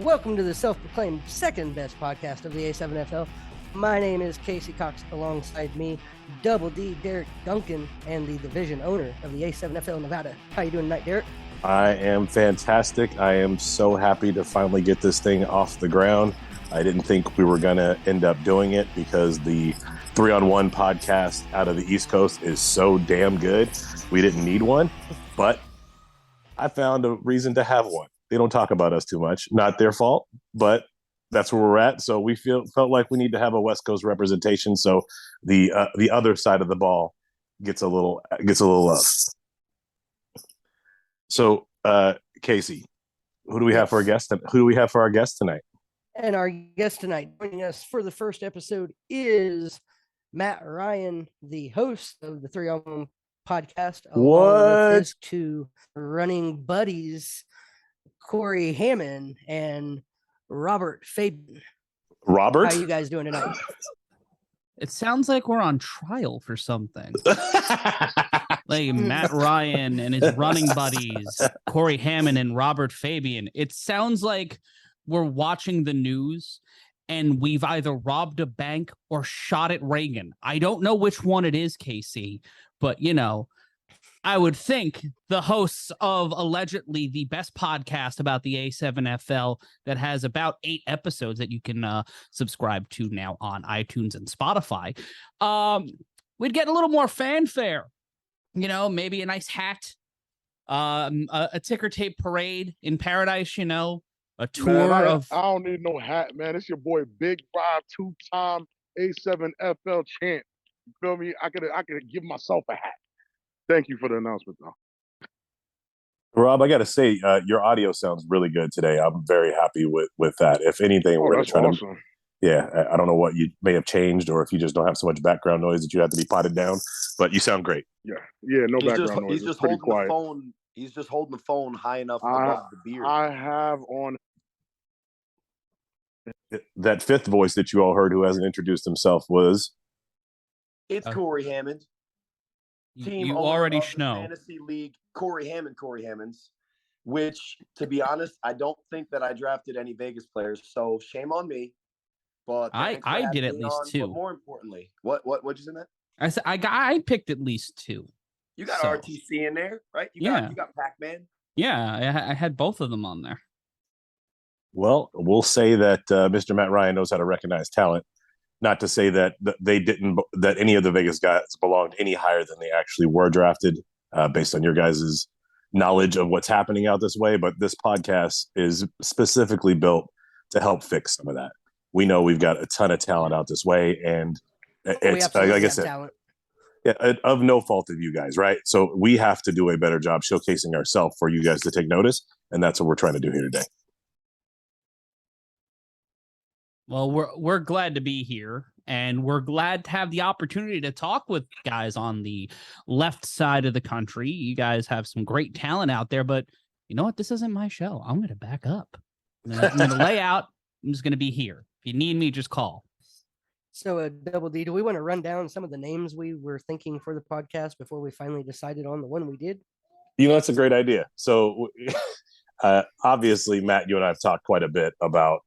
welcome to the self-proclaimed second best podcast of the A7FL. My name is Casey Cox. Alongside me, Double D Derek Duncan, and the division owner of the A7FL Nevada. How you doing tonight, Derek? I am fantastic. I am so happy to finally get this thing off the ground. I didn't think we were going to end up doing it because the 3-on-1 podcast out of the East Coast is so damn good. We didn't need one, but I found a reason to have one. They don't talk about us too much. Not their fault, but that's where we're at. So we felt like we need to have a West Coast representation. So the other side of the ball gets a little love. So Casey, who do we have for our guest? Who do we have for our guest tonight? And our guest tonight, joining us for the first episode, is Matt Ryan, the host of the 3-on-1 podcast. Along with his two running buddies, Corey Hammond and Robert Fabian. Robert, how are you guys doing tonight? It sounds like we're on trial for something. Like Matt Ryan and his running buddies, Corey Hammond and Robert Fabian. It sounds like we're watching the news and we've either robbed a bank or shot at Reagan. I don't know which one it is, Casey, but you know, I would think the hosts of allegedly the best podcast about the A7FL that has about 8 episodes that you can subscribe to now on iTunes and Spotify, we'd get a little more fanfare. You know, maybe a nice hat, a ticker tape parade in paradise, you know, a tour I don't need no hat, man. It's your boy Big Rob, 2-time A7FL champ. You feel me? I could give myself a hat. Thank you for the announcement, though. Rob, I got to say, your audio sounds really good today. I'm very happy with that. If anything, we're going to try awesome. I don't know what you may have changed or if you just don't have so much background noise that you have to be potted down, but you sound great. Yeah, no background noise. He's just holding quiet. The phone. He's just holding the phone high enough above the beard. I have on that fifth voice that you all heard who hasn't introduced himself was. It's Corey Hammond. Team you already know. Fantasy League, Corey Hammonds, which, to be honest, I don't think that I drafted any Vegas players, so shame on me. But I did at least 2. But more importantly, what'd you say, Matt? I said I picked at least 2. You got RTC in there, right? You got Pac-Man. Yeah, I had both of them on there. Well, we'll say that Mr. Matt Ryan knows how to recognize talent. Not to say that that any of the Vegas guys belonged any higher than they actually were drafted, based on your guys' knowledge of what's happening out this way. But this podcast is specifically built to help fix some of that. We know we've got a ton of talent out this way, and it's like I said, of no fault of you guys, right? So we have to do a better job showcasing ourselves for you guys to take notice, and that's what we're trying to do here today. Well, we're glad to be here, and we're glad to have the opportunity to talk with guys on the left side of the country. You guys have some great talent out there, but you know what? This isn't my show. I'm going to back up. I'm going to lay out. I'm just going to be here. If you need me, just call. So, Double D, do we want to run down some of the names we were thinking for the podcast before we finally decided on the one we did? You know, that's a great idea. So, obviously, Matt, you and I have talked quite a bit about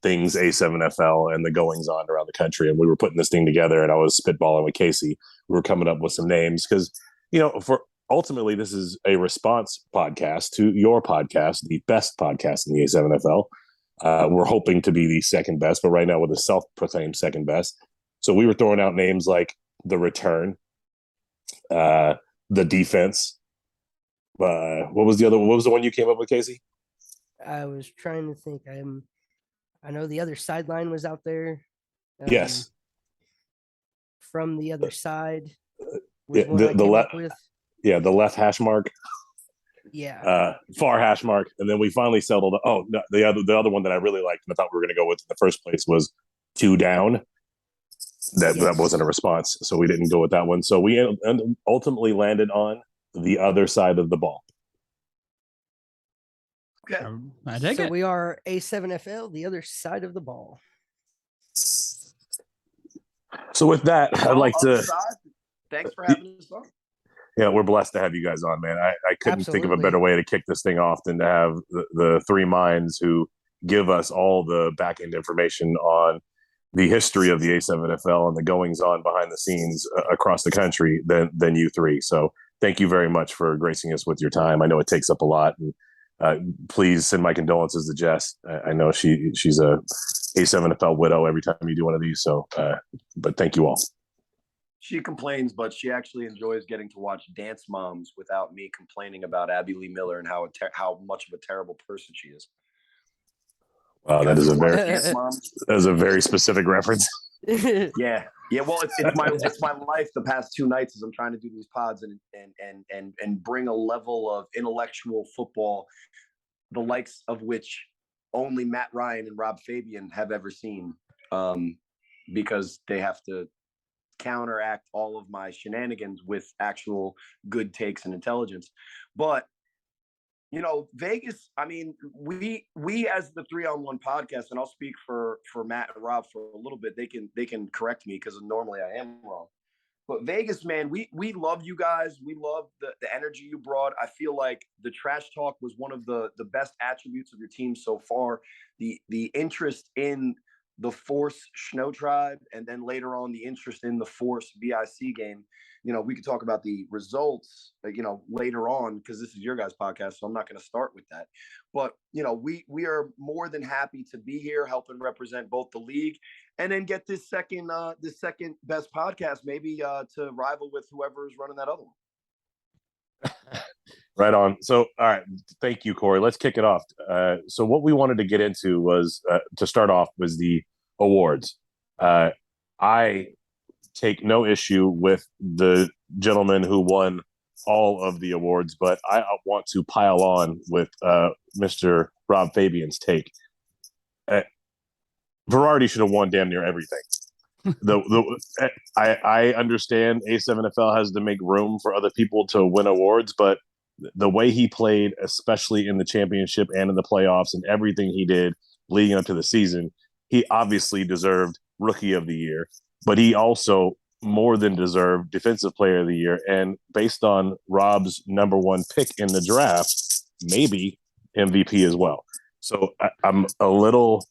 things A7FL and the goings on around the country, and we were putting this thing together, and I was spitballing with Casey. We were coming up with some names because, you know, for ultimately this is a response podcast to your podcast, the best podcast in the A7FL. We're hoping to be the second best, but right now we're the self-proclaimed second best. So we were throwing out names like the Return, the Defense. What was the one you came up with, Casey? I was trying to think. I know the Other Sideline was out there. Yes. From the Other Side. The left. Yeah, the left hash mark. Yeah. Far hash mark, and then we finally settled. The other one that I really liked and I thought we were going to go with in the first place was 2 Down. That wasn't a response, so we didn't go with that one. So we ultimately landed on the Other Side of the Ball. Okay. I dig it. We are A7FL, the Other Side of the Ball. So with that, I'd like to. Thanks for having us on. Yeah, we're blessed to have you guys on, man. I couldn't think of a better way to kick this thing off than to have the three minds who give us all the back end information on the history of the A7FL and the goings on behind the scenes across the country than you three. So thank you very much for gracing us with your time. I know it takes up a lot, and please send my condolences to Jess. I know she's a A7FL widow every time you do one of these. So, but thank you all. She complains, but she actually enjoys getting to watch Dance Moms without me complaining about Abby Lee Miller and how much of a terrible person she is. Wow, that is a very specific reference. Yeah. Well, it's my life the past 2 nights as I'm trying to do these pods and bring a level of intellectual football, the likes of which only Matt Ryan and Rob Fabian have ever seen, because they have to counteract all of my shenanigans with actual good takes and intelligence. But Vegas, I mean, we as the 3-on-1 podcast, and I'll speak for Matt and Rob for a little bit. They can correct me because normally I am wrong. But Vegas, man, we love you guys. We love the energy you brought. I feel like the trash talk was one of the best attributes of your team so far. The interest in the Force Snow Tribe, and then later on the interest in the Force BIC game. We could talk about the results, later on, because this is your guys' podcast, so I'm not going to start with that. But, we are more than happy to be here helping represent both the league and then get this second best podcast, maybe to rival with whoever is running that other one. Right on. So, all right. Thank you, Corey. Let's kick it off. So what we wanted to get into was, to start off, was the awards. I take no issue with the gentleman who won all of the awards, but I want to pile on with Mr. Rob Fabian's take. Variety should have won damn near everything. I understand A7FL has to make room for other people to win awards, but the way he played, especially in the championship and in the playoffs and everything he did leading up to the season, he obviously deserved Rookie of the Year, but he also more than deserved Defensive Player of the Year. And based on Rob's number 1 pick in the draft, maybe MVP as well. So I'm a little,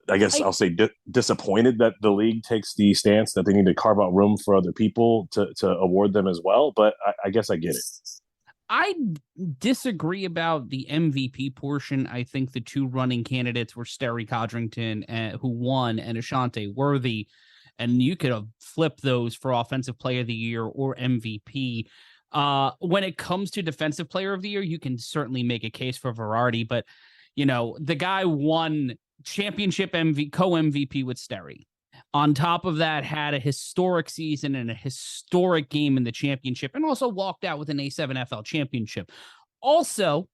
I guess I'll say, disappointed that the league takes the stance that they need to carve out room for other people to award them as well. But I guess I get it. I disagree about the MVP portion. I think the 2 running candidates were Sterry Codrington, who won, and Ashante Worthy. And you could have flipped those for Offensive Player of the Year or MVP. When it comes to Defensive Player of the Year, you can certainly make a case for variety. But, the guy won championship co-MVP with Sterry. On top of that, had a historic season and a historic game in the championship, and also walked out with an A7FL championship. Also,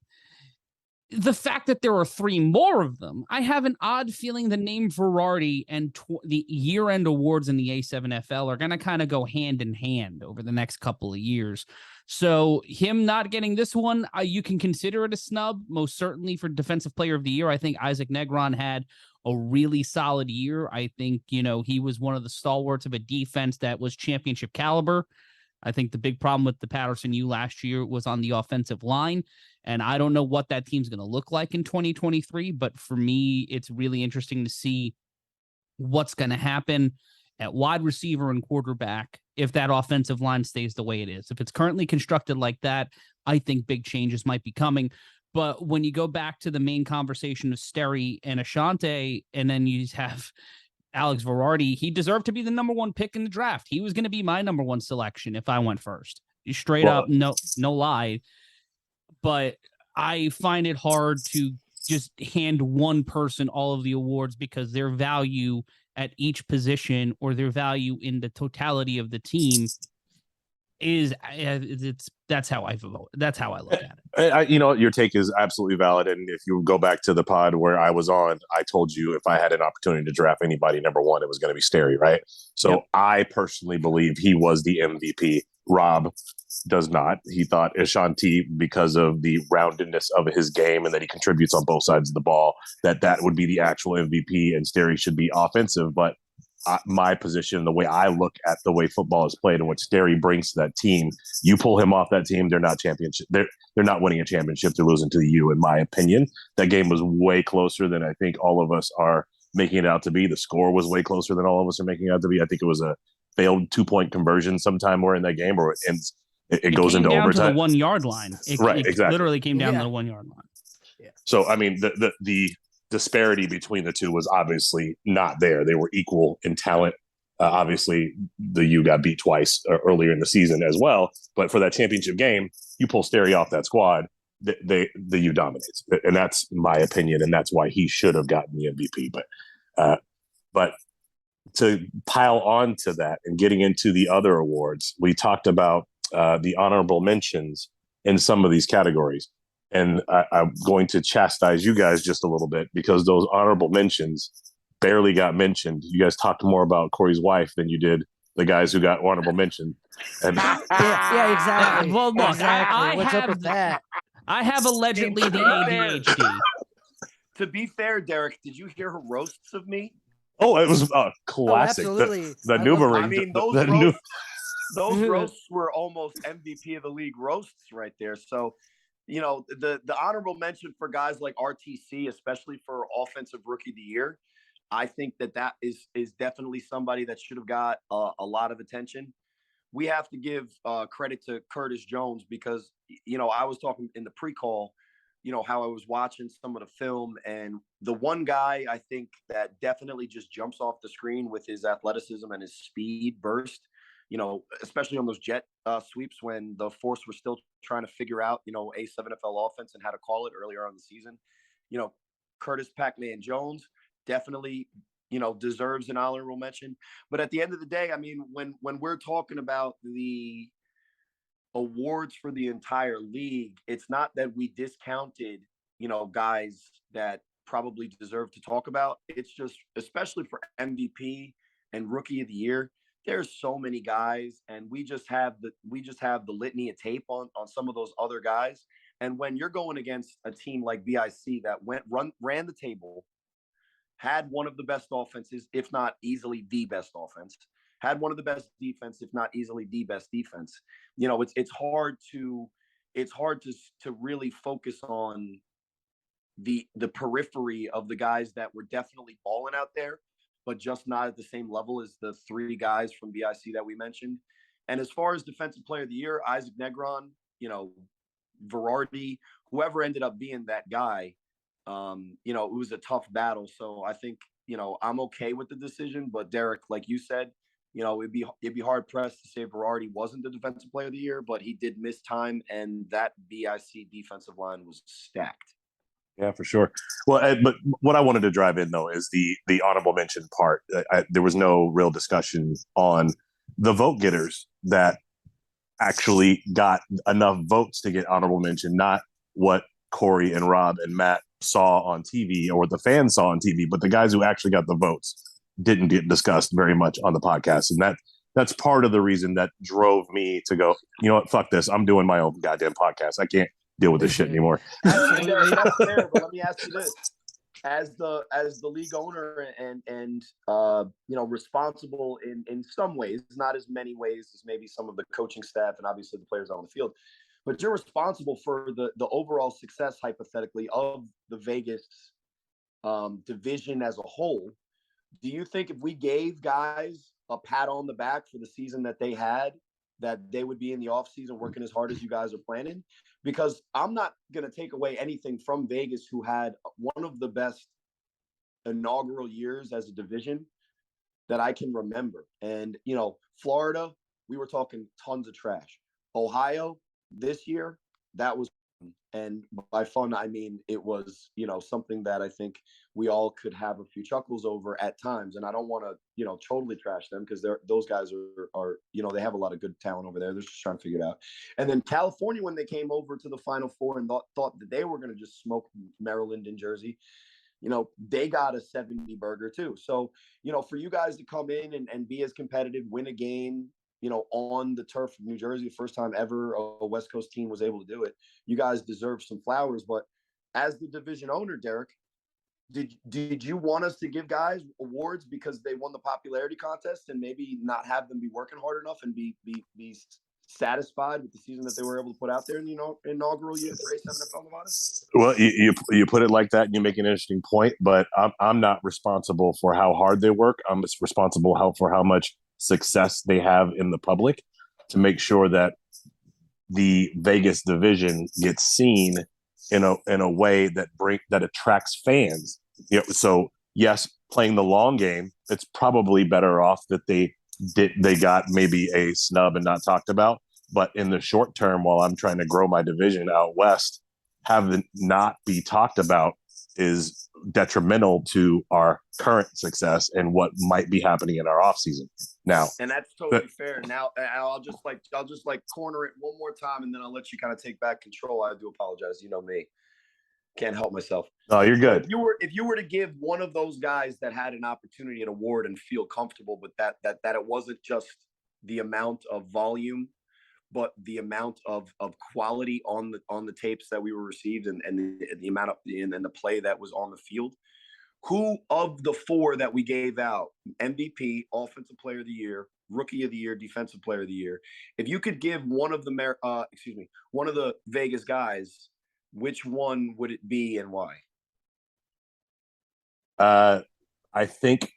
the fact that there are 3 more of them, I have an odd feeling the name Variety and the year-end awards in the A7FL are going to kind of go hand in hand over the next couple of years. So him not getting this one, you can consider it a snub, most certainly for Defensive Player of the Year. I think Isaac Negron had a really solid year. I think, he was one of the stalwarts of a defense that was championship caliber. I think the big problem with the Patterson U last year was on the offensive line. And I don't know what that team's going to look like in 2023. But for me, it's really interesting to see what's going to happen at wide receiver and quarterback if that offensive line stays the way it is. If it's currently constructed like that, I think big changes might be coming. But when you go back to the main conversation of Sterry and Ashante, and then you have Alex Variety, he deserved to be the number 1 pick in the draft. He was going to be my number 1 selection if I went first. Straight up, no lie. But I find it hard to just hand one person all of the awards because their value at each position or their value in the totality of the team is that's how I vote. That's how I look at it. Your take is absolutely valid. And if you go back to the pod where I was on, I told you if I had an opportunity to draft anybody number 1, it was going to be Sterry, right? So yep. I personally believe he was the MVP. Rob does not. He thought Ashanti, because of the roundedness of his game and that he contributes on both sides of the ball, that would be the actual MVP and Sterry should be offensive. But my position, the way I look at the way football is played and what Sterry brings to that team, you pull him off that team, they're not championship. They're not winning a championship. They're losing to the U, in my opinion. That game was way closer than I think all of us are making it out to be. The score was way closer than all of us are making it out to be. I think it was a failed 2-point conversion sometime more in that game, or it goes into overtime. To the 1 yard line. It Exactly. Literally came down to the 1 yard line. Yeah. So I mean, the disparity between the two was obviously not there. They were equal in talent. Obviously, the U got beat twice earlier in the season as well. But for that championship game, you pull Sterry off that squad, the U dominates, and that's my opinion, and that's why he should have gotten the MVP. But to pile on to that and getting into the other awards, we talked about the honorable mentions in some of these categories. And I'm going to chastise you guys just a little bit because those honorable mentions barely got mentioned. You guys talked more about Corey's wife than you did the guys who got honorable mention. And yeah, exactly. Well, look, exactly. What's up with that? I have allegedly the ADHD. To be fair, Derek, did you hear her roasts of me? Oh, it was classic. Absolutely. The Nuba I mean, those roasts were almost MVP of the league roasts right there. So, the honorable mention for guys like RTC, especially for offensive rookie of the year, I think that is definitely somebody that should have got a lot of attention. We have to give credit to Curtis Jones because, I was talking in the pre-call, how I was watching some of the film, and the one guy I think that definitely just jumps off the screen with his athleticism and his speed burst, especially on those jet sweeps when the force was still trying to figure out, A7FL offense and how to call it earlier on in the season. Curtis Pac-Man Jones definitely, deserves an honorable mention. But at the end of the day, I mean, when we're talking about the awards for the entire league, it's not that we discounted, guys that probably deserve to talk about. It's just, especially for MVP and rookie of the year, there's so many guys, and we just have the litany of tape on some of those other guys. And when you're going against a team like BIC that ran the table, had one of the best offenses, if not easily the best offense, had one of the best defense, if not easily the best defense, it's hard to really focus on the periphery of the guys that were definitely balling out there, but just not at the same level as the 3 guys from BIC that we mentioned. And as far as defensive player of the year, Isaac Negron, Verardi, whoever ended up being that guy, it was a tough battle. So I think, I'm okay with the decision, but Derek, like you said, it'd be hard pressed to say Verardi wasn't the defensive player of the year, but he did miss time, and that BIC defensive line was stacked. Yeah, for sure. Well, but what I wanted to drive in though is the honorable mention part. There was no real discussion on the vote getters that actually got enough votes to get honorable mention, not what Corey and Rob and Matt saw on TV or what the fans saw on TV, but the guys who actually got the votes didn't get discussed very much on the podcast. And that's part of the reason that drove me to go, you know what, fuck this. I'm doing my own goddamn podcast. I can't deal with this shit anymore. Absolutely. That's fair, but let me ask you this. As the league owner and responsible in some ways, not as many ways as maybe some of the coaching staff and obviously the players on the field, but you're responsible for the overall success, hypothetically, of the Vegas division as a whole. Do you think if we gave guys a pat on the back for the season that they had, that they would be in the offseason working as hard as you guys are planning? Because I'm not going to take away anything from Vegas, who had one of the best inaugural years as a division that I can remember. And, Florida, we were talking tons of trash. Ohio, this year, that was fun. And by fun, I mean it was, something that I think we all could have a few chuckles over at times. And I don't want to, totally trash them, because those guys are they have a lot of good talent over there. They're just trying to figure it out. And then California, when they came over to the Final Four and thought that they were going to just smoke Maryland and Jersey, they got a 70 burger too. So, for you guys to come in and be as competitive, win a game, on the turf of New Jersey, the first time ever a West Coast team was able to do it, you guys deserve some flowers. But as the division owner, Derek, did you want us to give guys awards because they won the popularity contest and maybe not have them be working hard enough and be satisfied with the season that they were able to put out there in the inaugural year for A7FL Nevada? Well, you put it like that, and you make an interesting point. But I'm not responsible for how hard they work. I'm just responsible for how much success they have in the public to make sure that the Vegas division gets seen in a way that attracts fans. So yes, playing the long game, it's probably better off that they got maybe a snub and not talked about. But in the short term, while I'm trying to grow my division out west, have it not be talked about is detrimental to our current success and what might be happening in our off season now. And that's totally fair. Now I'll just corner it one more time, and then I'll let you kind of take back control. I do apologize. You know me, can't help myself. Oh, you're good. If you were to give one of those guys that had an opportunity at award and feel comfortable with that it wasn't just the amount of volume, but the amount of quality on the tapes that we were received and the amount of and the play that was on the field, who of the four that we gave out, MVP, Offensive Player of the Year, Rookie of the Year, Defensive Player of the Year, if you could give one of the Vegas guys, which one would it be and why? I think.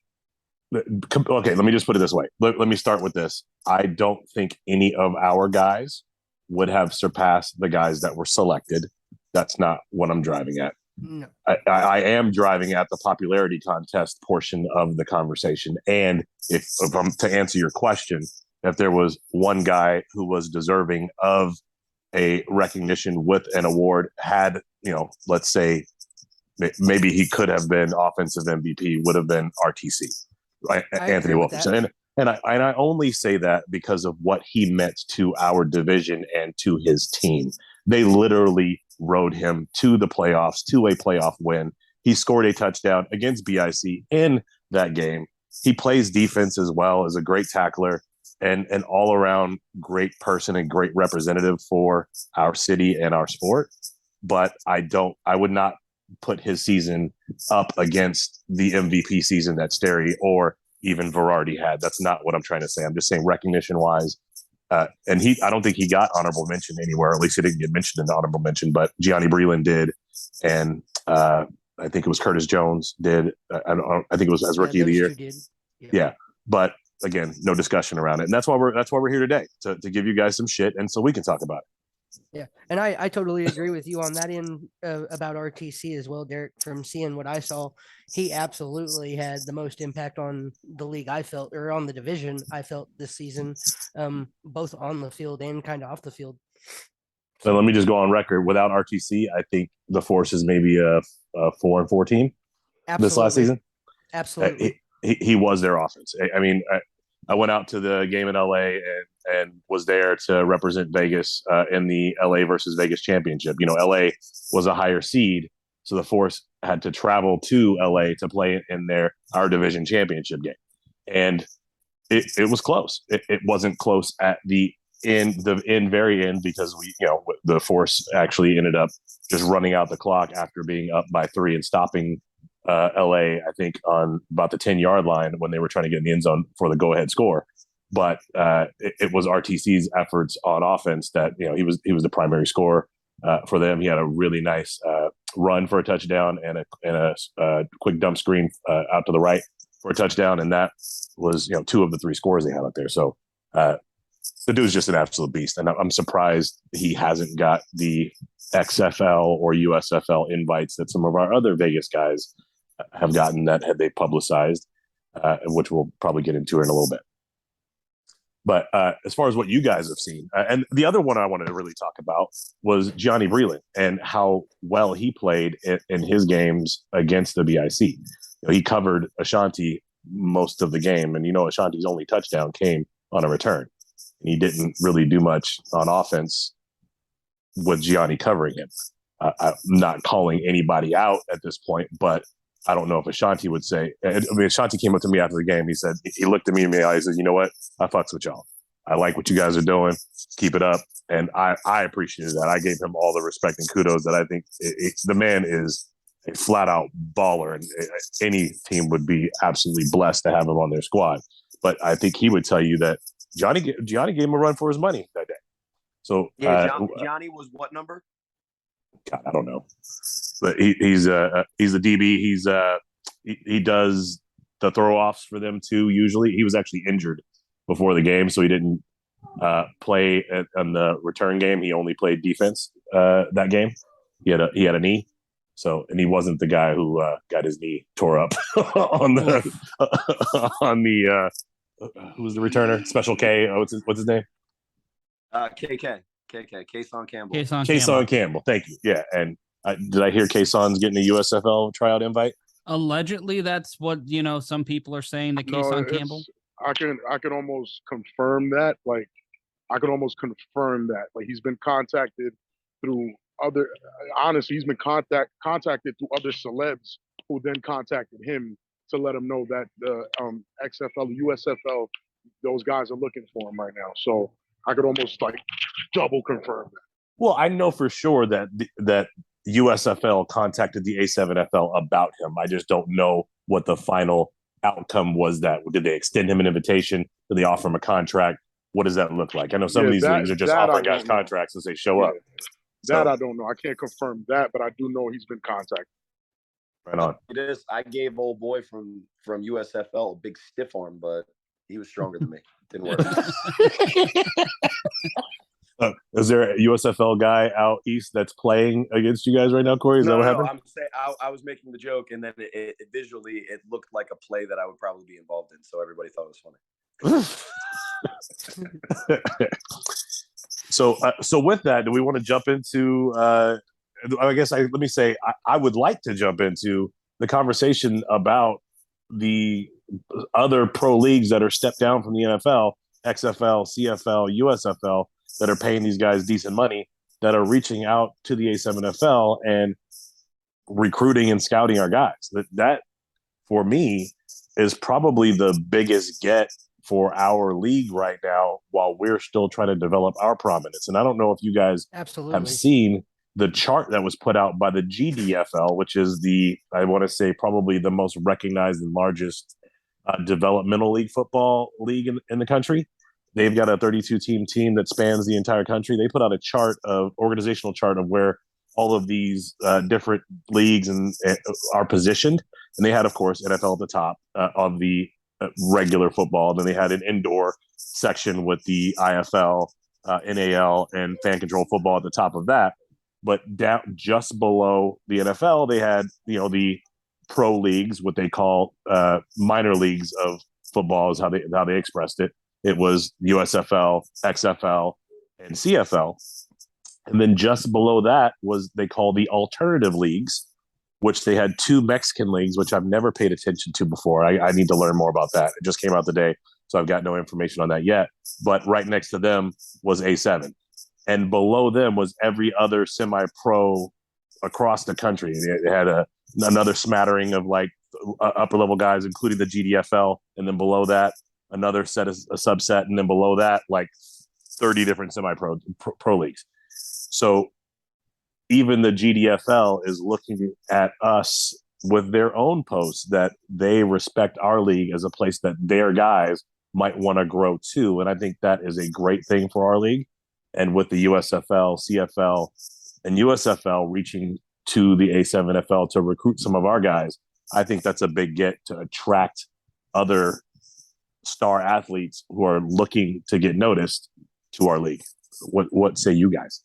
Okay, let me just put it this way. Let me start with this. I don't think any of our guys would have surpassed the guys that were selected. That's not what I'm driving at. No. I am driving at the popularity contest portion of the conversation. And if I'm to answer your question, if there was one guy who was deserving of a recognition with an award, had, let's say maybe he could have been offensive MVP, would have been RTC. Right, Anthony Wilkerson, and I only say that because of what he meant to our division and to his team. They literally rode him to the playoffs, to a playoff win. He scored a touchdown against BIC in that game. He plays defense as well, as a great tackler and an all around great person and great representative for our city and our sport. But I would not put his season up against the MVP season that Sterry or even Verardi had. That's not what I'm trying to say. I'm just saying recognition wise. And I don't think he got honorable mention anywhere. At least he didn't get mentioned in the honorable mention, but Gianni Breland did. And I think it was Curtis Jones did. I think it was as Rookie of the Year. Yeah. But again, no discussion around it. And that's why we're here today, to give you guys some shit. And so we can talk about it. Yeah, and I totally agree with you on that end about RTC as well, Derek. From seeing what I saw, he absolutely had the most impact on the league, I felt, or on the division, I felt, this season, both on the field and kind of off the field. So let me just go on record. Without RTC, I think the Force is maybe a 4-4 team this last season. Absolutely. He was their offense. I mean, I went out to the game in LA and was there to represent Vegas in the LA versus Vegas championship. LA was a higher seed, so the Force had to travel to LA to play in our division championship game, and it was close. It wasn't close at the very end because the Force actually ended up just running out the clock after being up by 3 and stopping LA, I think, on about the 10-yard line when they were trying to get in the end zone for the go-ahead score. But it was RTC's efforts on offense that he was the primary scorer for them. He had a really nice run for a touchdown and a quick dump screen out to the right for a touchdown, and that was 2 of the 3 scores they had out there. So the dude's just an absolute beast, and I'm surprised he hasn't got the XFL or USFL invites that some of our other Vegas guys have gotten that had they publicized, which we'll probably get into in a little bit. But as far as what you guys have seen, and the other one I wanted to really talk about was Gianni Breland and how well he played in his games against the BIC. He covered Ashanti most of the game, and Ashanti's only touchdown came on a return. And he didn't really do much on offense with Gianni covering him. I'm not calling anybody out at this point, but I don't know if Ashanti would say. I mean, Ashanti came up to me after the game. He looked at me in the eye. He said, "You know what? I fucks with y'all. I like what you guys are doing. Keep it up." And I appreciated that. I gave him all the respect and kudos that I think the man is a flat out baller, and any team would be absolutely blessed to have him on their squad. But I think he would tell you that Johnny gave him a run for his money that day. So Johnny was what number? God, I don't know, but he's the DB. He does the throw offs for them too. Usually, he was actually injured before the game, so he didn't play on the return game. He only played defense that game. He had a knee, and he wasn't the guy who got his knee tore up on the who was the returner? Special K. What's his name? KK. Kason Campbell. Kason Campbell. Thank you. Yeah, and did I hear Kason's getting a USFL tryout invite? Allegedly, that's what some people are saying. That Kason Campbell. I can almost confirm that. Like, he's been contacted through other. Honestly, he's been contacted through other celebs who then contacted him to let him know that the XFL, USFL, those guys are looking for him right now. So I could almost double confirm that. Well, I know for sure that USFL contacted the A7FL about him. I just don't know what the final outcome was. That did they extend him an invitation? Did they offer him a contract? What does that look like? I know some of these leagues are just offering guys contracts as they show up. I don't know. I can't confirm that, but I do know he's been contacted. Right on. I gave old boy from USFL a big stiff arm, but he was stronger than me. Didn't work. Is there a USFL guy out east that's playing against you guys right now, Corey? Is that what happened? I'm saying I was making the joke, and then it visually it looked like a play that I would probably be involved in, so everybody thought it was funny. So with that, do we want to jump into? Let me say I would like to jump into the conversation about the other pro leagues that are stepped down from the NFL, XFL, CFL, USFL, that are paying these guys decent money, that are reaching out to the A7FL and recruiting and scouting our guys. That for me is probably the biggest get for our league right now, while we're still trying to develop our prominence. And I don't know if you guys have seen the chart that was put out by the GDFL, which is I want to say probably the most recognized and largest developmental league football league in the country. They've got a 32-team team that spans the entire country. They put out a organizational chart of where all of these different leagues and are positioned. And they had, of course, NFL at the top of the regular football. Then they had an indoor section with the IFL, NAL, and fan control football at the top of that. But down just below the NFL, they had the pro leagues, what they call minor leagues of football, is how they expressed it. It was USFL, XFL, and CFL. And then just below that was they call the alternative leagues, which they had two Mexican leagues, which I've never paid attention to before. I need to learn more about that. It just came out today, so I've got no information on that yet. But right next to them was A7. And below them was every other semi-pro across the country. They had another smattering of upper-level guys, including the GDFL. And then below that, another set of a subset. And then below that, 30 different semi-pro leagues. So even the GDFL is looking at us with their own posts that they respect our league as a place that their guys might want to grow too. And I think that is a great thing for our league. And with the USFL, CFL, and USFL reaching to the A7FL to recruit some of our guys, I think that's a big get to attract other star athletes who are looking to get noticed to our league. What say you guys?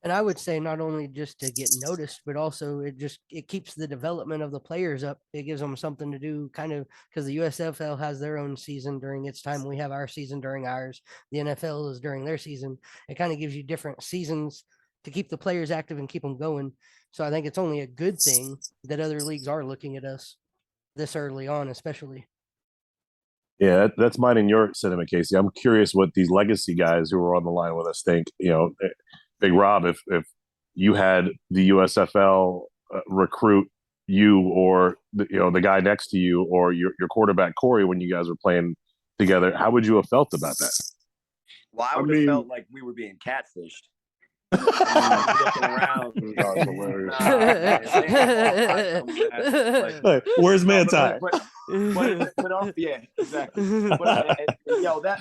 And I would say not only just to get noticed, but also it keeps the development of the players up. It gives them something to do, kind of, because the USFL has their own season during its time. We have our season during ours. The NFL is during their season. It kind of gives you different seasons to keep the players active and keep them going. So I think it's only a good thing that other leagues are looking at us this early on, especially. Yeah, that's mine and your sentiment, Casey. I'm curious what these legacy guys who are on the line with us think. Big Rob, if you had the USFL recruit you, or the guy next to you, or your quarterback Corey, when you guys were playing together, how would you have felt about that? Well, I would have felt like we were being catfished. Looking around, Like, where's Manti? Yeah, exactly. But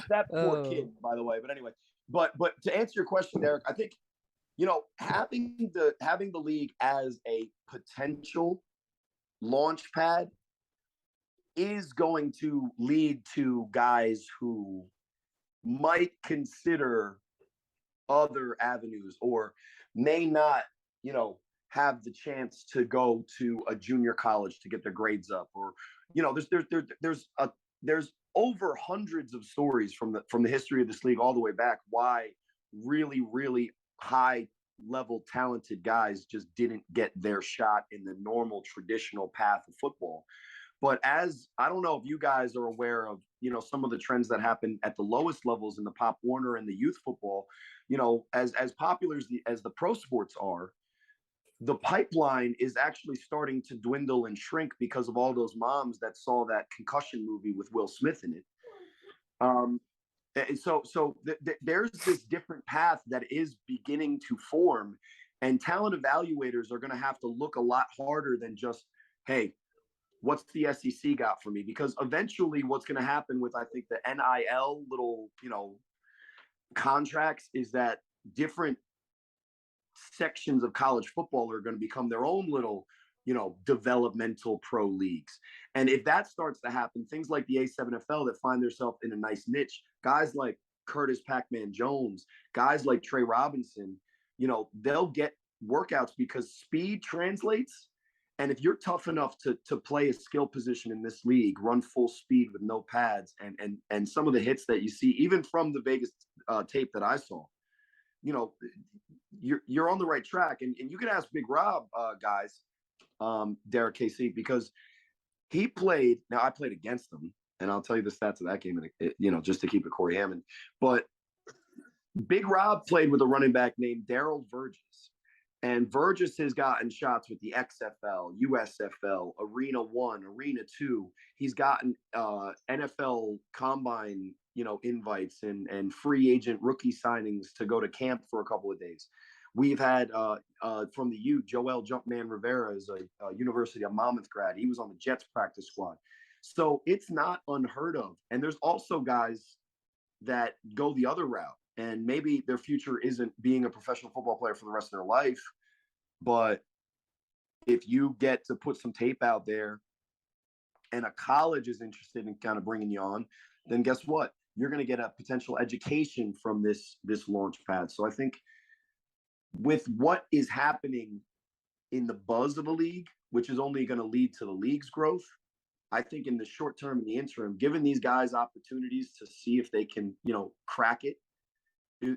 that poor kid, by the way. But anyway, but to answer your question, Derek, I think having the league as a potential launch pad is going to lead to guys who might consider other avenues or may not, have the chance to go to a junior college to get their grades up, or there's over hundreds of stories from the history of this league all the way back why really, really high level talented guys just didn't get their shot in the normal traditional path of football. But as I don't know if you guys are aware of, some of the trends that happen at the lowest levels in the Pop Warner and the youth football, as popular as the pro sports are, the pipeline is actually starting to dwindle and shrink because of all those moms that saw that concussion movie with Will Smith in it. There's this different path that is beginning to form, and talent evaluators are going to have to look a lot harder than just, hey, what's the SEC got for me? Because eventually what's going to happen with, I think, the NIL little, contracts is that different sections of college football are going to become their own little, developmental pro leagues. And if that starts to happen, things like the A7FL that find themselves in a nice niche, guys like Curtis Pac-Man Jones, guys like Trey Robinson, they'll get workouts because speed translates. And if you're tough enough to play a skill position in this league, run full speed with no pads, and some of the hits that you see, even from the Vegas tape that I saw, you're on the right track. And you can ask Big Rob, guys, Derek KC, because he played. Now I played against him, and I'll tell you the stats of that game, just to keep it Corey Hammond. But Big Rob played with a running back named Daryl Vergis. And Vergis has gotten shots with the XFL, USFL, Arena 1, Arena 2. He's gotten NFL Combine, invites and free agent rookie signings to go to camp for a couple of days. We've had from the U, Joel Jumpman Rivera is a University of Monmouth grad. He was on the Jets practice squad. So it's not unheard of. And there's also guys that go the other route. And maybe their future isn't being a professional football player for the rest of their life. But if you get to put some tape out there and a college is interested in kind of bringing you on, then guess what? You're going to get a potential education from this launch pad. So I think with what is happening in the buzz of the league, which is only going to lead to the league's growth, I think in the short term, in the interim, giving these guys opportunities to see if they can, crack it,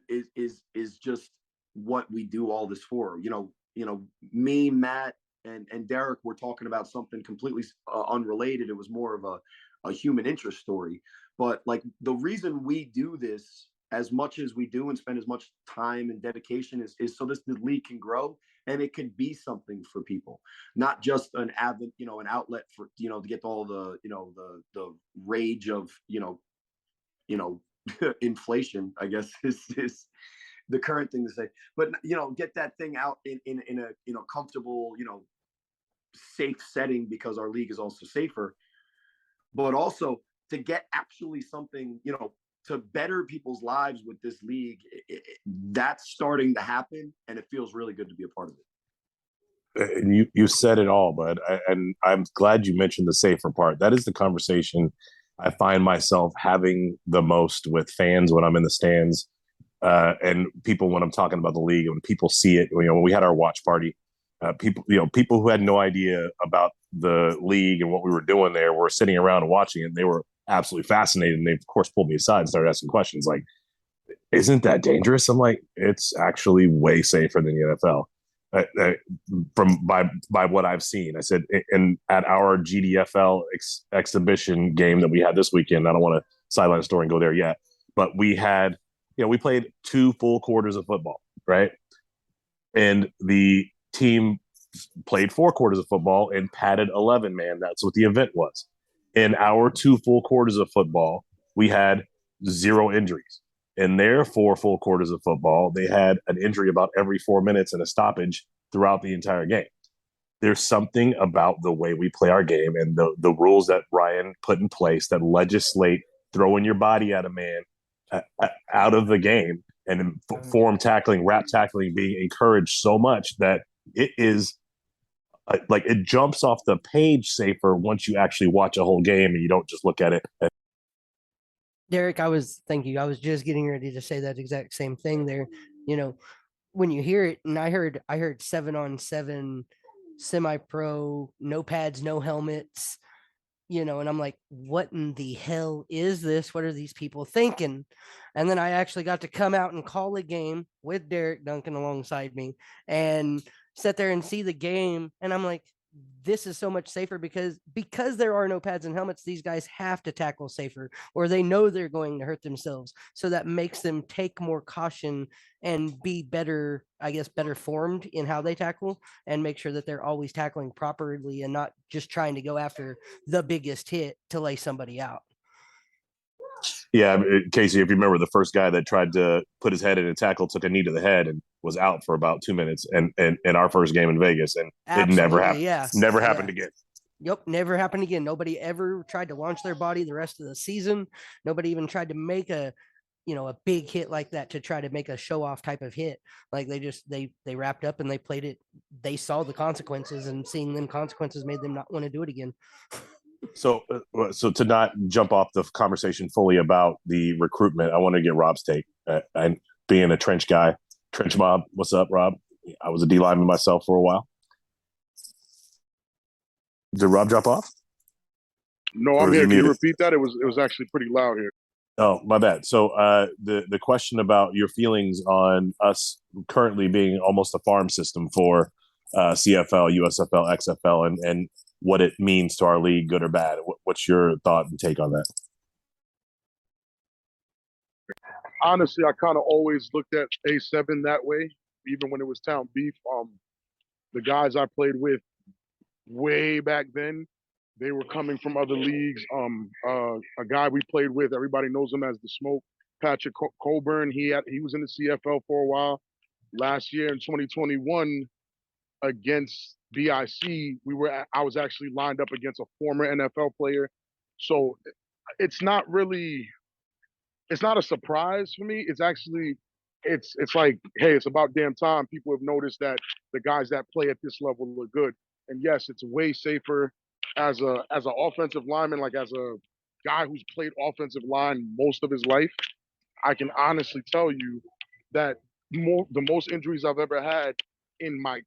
is just what we do all this for. Me, Matt, and Derek were talking about something completely unrelated. It was more of a human interest story. But like the reason we do this as much as we do and spend as much time and dedication is so the league can grow and it can be something for people, not just an outlet for, to get all the, the rage of, inflation, I guess is the current thing to say, but get that thing out in a comfortable, safe setting, because our league is also safer, but also to get actually something, to better people's lives with this league. That's starting to happen, and it feels really good to be a part of it. And you said it all, bud. And I'm glad you mentioned the safer part. That is the conversation I find myself having the most with fans when I'm in the stands, and people when I'm talking about the league. When people see it, when we had our watch party, people who had no idea about the league and what we were doing there were sitting around and watching it. And they were absolutely fascinated, and they of course pulled me aside and started asking questions like, "Isn't that dangerous?" I'm like, "It's actually way safer than the NFL." By what I've seen, I said, and at our GDFL exhibition game that we had this weekend, I don't want to sideline the story and go there yet, but we had, we played 2 full quarters of football, right? And the team played 4 quarters of football and padded 11 man. That's what the event was. In our 2 full quarters of football, we had 0 injuries. In their 4 full quarters of football, they had an injury about every 4 minutes and a stoppage throughout the entire game. There's something about the way we play our game and the rules that Ryan put in place that legislate throwing your body at a man out of the game, and form tackling, wrap tackling being encouraged so much that it is like it jumps off the page safer once you actually watch a whole game and you don't just look at it. Derek, thank you. I was just getting ready to say that exact same thing there. You know, when you hear it, and I heard 7-on-7 semi-pro, no pads, no helmets, and I'm like, what in the hell is this? What are these people thinking? And then I actually got to come out and call a game with Derek Duncan alongside me and sit there and see the game. And I'm like, this is so much safer because there are no pads and helmets. These guys have to tackle safer, or they know they're going to hurt themselves. So that makes them take more caution and be better, I guess, better formed in how they tackle, and make sure that they're always tackling properly and not just trying to go after the biggest hit to lay somebody out. Yeah, Casey, if you remember, the first guy that tried to put his head in a tackle took a knee to the head and was out for about 2 minutes, and in our first game in Vegas, and Absolutely, it never happened. Yeah. Never happened again. Yep, never happened again. Nobody ever tried to launch their body the rest of the season. Nobody even tried to make a big hit like that to try to make a show off type of hit. Like they wrapped up and they played it. They saw the consequences, and seeing them consequences made them not want to do it again. So to not jump off the conversation fully about the recruitment, I want to get Rob's take. And being a trench guy, trench mob, what's up, Rob? I was a D lineman myself for a while. Did Rob drop off? No, I'm here. Can you repeat that? It was actually pretty loud here. Oh, my bad. So the question about your feelings on us currently being almost a farm system for CFL, USFL, XFL, and what it means to our league, good or bad. What's your thought and take on that? Honestly, I kind of always looked at A7 that way, even when it was Town Beef. The guys I played with way back then, they were coming from other leagues. A guy we played with, everybody knows him as the Smoke, Patrick Coburn. He was in the CFL for a while. Last year in 2021, against BIC, I was actually lined up against a former NFL player. So it's not a surprise for me. It's actually, it's like, hey, it's about damn time people have noticed that the guys that play at this level are good. And yes, it's way safer as an offensive lineman, like as a guy who's played offensive line most of his life. I can honestly tell you that the most injuries I've ever had in my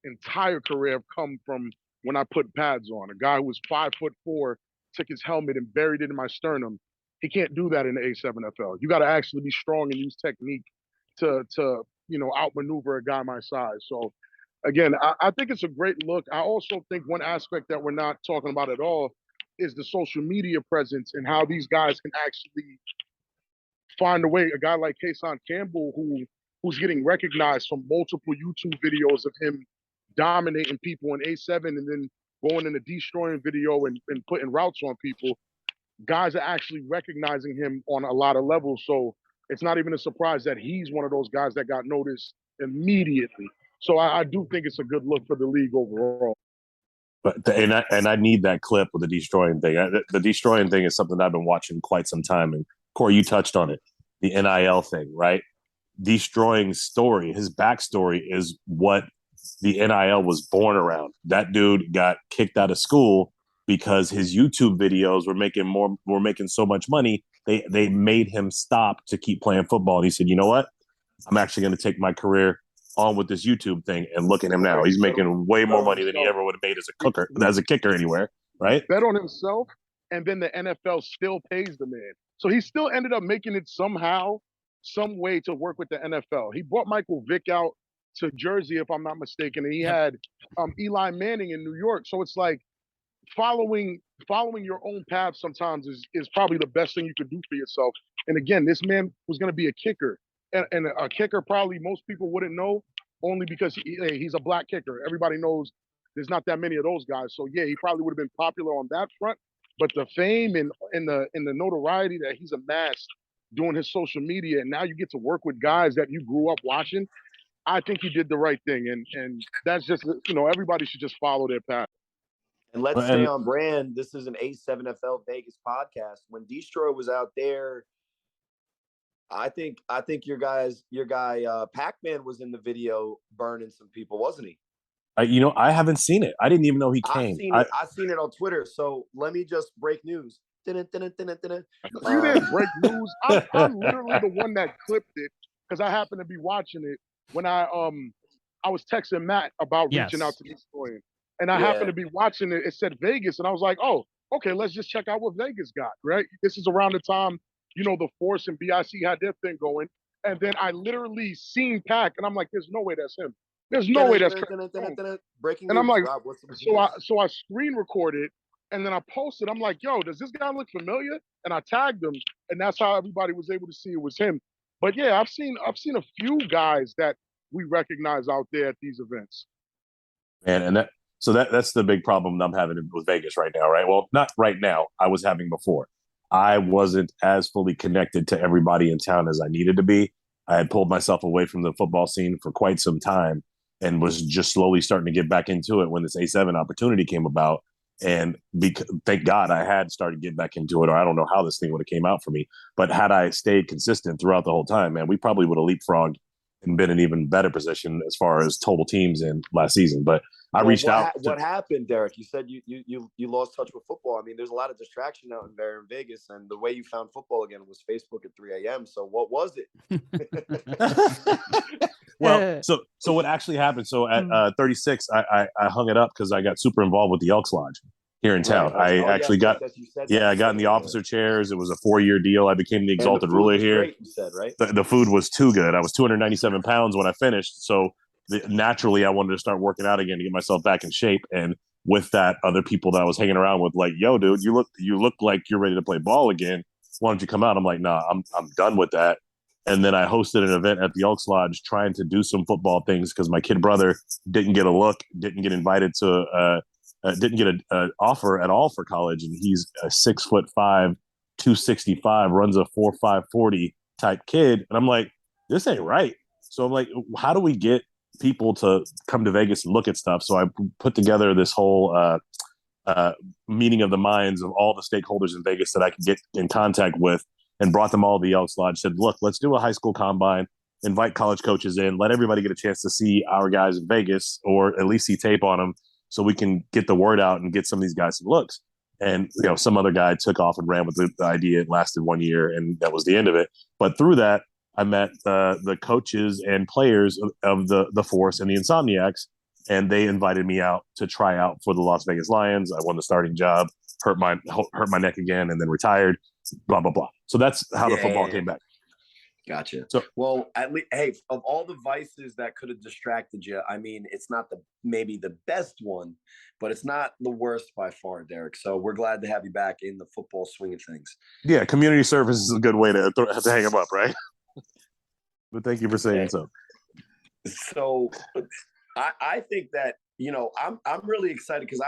entire career have come from when I put pads on. A guy who was 5'4" took his helmet and buried it in my sternum. He can't do that in the A7FL. You got to actually be strong and use technique to outmaneuver a guy my size. So again, I think it's a great look. I also think one aspect that we're not talking about at all is the social media presence and how these guys can actually find a way. A guy like Kason Campbell, who's getting recognized from multiple YouTube videos of him dominating people in A7 and then going in a destroying video and putting routes on people. Guys are actually recognizing him on a lot of levels. So it's not even a surprise that he's one of those guys that got noticed immediately. So I do think it's a good look for the league overall. But I need that clip with the destroying thing. The destroying thing is something I've been watching quite some time. And Corey, you touched on it, the NIL thing, right? Destroying story, his backstory is what the NIL was born around. That dude got kicked out of school because his YouTube videos were making so much money. They made him stop to keep playing football. And he said, you know what? I'm actually going to take my career on with this YouTube thing, and look at him now. He's making way more money than he ever would have made as a kicker anywhere, right? Bet on himself, and then the NFL still pays the man. So he still ended up making it somehow, some way to work with the NFL. He brought Michael Vick out to Jersey, if I'm not mistaken, and he had Eli Manning in New York. So it's like following your own path sometimes is probably the best thing you could do for yourself. And again, this man was going to be a kicker. And a kicker probably most people wouldn't know only because he's a black kicker. Everybody knows there's not that many of those guys. So yeah, he probably would have been popular on that front. But the fame and the notoriety that he's amassed doing his social media, and now you get to work with guys that you grew up watching. I think he did the right thing, and that's just everybody should just follow their path. And let's stay on brand. This is an A7FL Vegas podcast. When Destroy was out there, I think your guy Pac-Man was in the video burning some people, wasn't he? I haven't seen it. I didn't even know he came. I've seen it on Twitter. So let me just break news. You didn't break news. I'm literally the one that clipped it because I happened to be watching it when I was texting Matt about reaching out to Destroy, and I happened to be watching it. It said Vegas, and I was like, oh, okay, let's just check out what Vegas got. Right, this is around the time the Force and BIC had their thing going, and then I literally seen Pac, and I'm like, there's no way that's him. There's no way that's breaking. And I'm like, Rob, so I screen recorded, and then I posted. I'm like, yo, does this guy look familiar? And I tagged him, and that's how everybody was able to see it was him. But yeah, I've seen a few guys that we recognize out there at these events. And that's the big problem I'm having with Vegas right now, right? Well, not right now. I was having before. I wasn't as fully connected to everybody in town as I needed to be. I had pulled myself away from the football scene for quite some time and was just slowly starting to get back into it when this A7 opportunity came about. And thank God I had started getting back into it, or I don't know how this thing would have came out for me. But had I stayed consistent throughout the whole time, man, we probably would have leapfrogged and been in an even better position as far as total teams in last season. But I reached out. What happened, Derek? You said you lost touch with football. I mean, there's a lot of distraction out there in Vegas, and the way you found football again was Facebook at 3 a.m. So what was it? Well, so what actually happened? So at 36, I hung it up because I got super involved with the Elks Lodge here in town. I got in the officer chairs. It was a 4-year deal. I became the exalted ruler here. Great, you said, right? The food was too good. I was 297 pounds when I finished. So naturally, I wanted to start working out again to get myself back in shape. And with that, other people that I was hanging around with, like, yo, dude, you look like you're ready to play ball again. Why don't you come out? I'm like, nah, I'm done with that. And then I hosted an event at the Elks Lodge trying to do some football things because my kid brother didn't get a look, didn't get invited to didn't get an offer at all for college, and he's a 6'5", 265, runs a 4.5 40 type kid, and I'm like, this ain't right. So I'm like, how do we get people to come to Vegas and look at stuff? So I put together this whole meeting of the minds of all the stakeholders in Vegas that I could get in contact with, and brought them all to the Elks Lodge. Said, look, let's do a high school combine, invite college coaches in, let everybody get a chance to see our guys in Vegas, or at least see tape on them, so we can get the word out and get some of these guys some looks. And some other guy took off and ran with the idea. It lasted 1 year, and that was the end of it. But through that, I met the coaches and players of the Force and the Insomniacs, and they invited me out to try out for the Las Vegas Lions. I won the starting job, hurt my neck again, and then retired. Blah blah blah. So that's how the football came back. Gotcha. So, well, at least, hey, of all the vices that could have distracted you, I mean, it's not maybe the best one, but it's not the worst by far, Derek. So we're glad to have you back in the football swing of things. Yeah, community service is a good way to hang them up, right? But thank you for saying so. So I think that I'm really excited because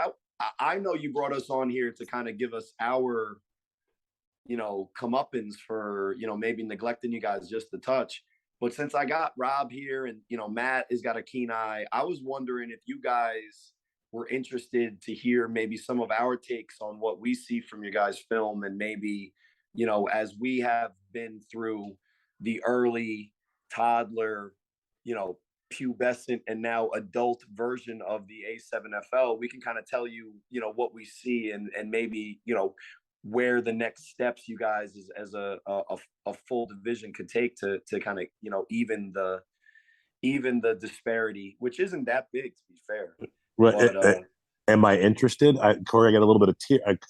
I know you brought us on here to kind of give us our comeuppance for, maybe neglecting you guys just a touch. But since I got Rob here and, Matt has got a keen eye, I was wondering if you guys were interested to hear maybe some of our takes on what we see from your guys' film. And maybe, as we have been through the early toddler, pubescent and now adult version of the A7FL, we can kind of tell you, what we see and maybe, where the next steps you guys as a full division could take to kind of even the disparity, which isn't that big, to be fair. Right. But, am I interested? Corey, I got a little bit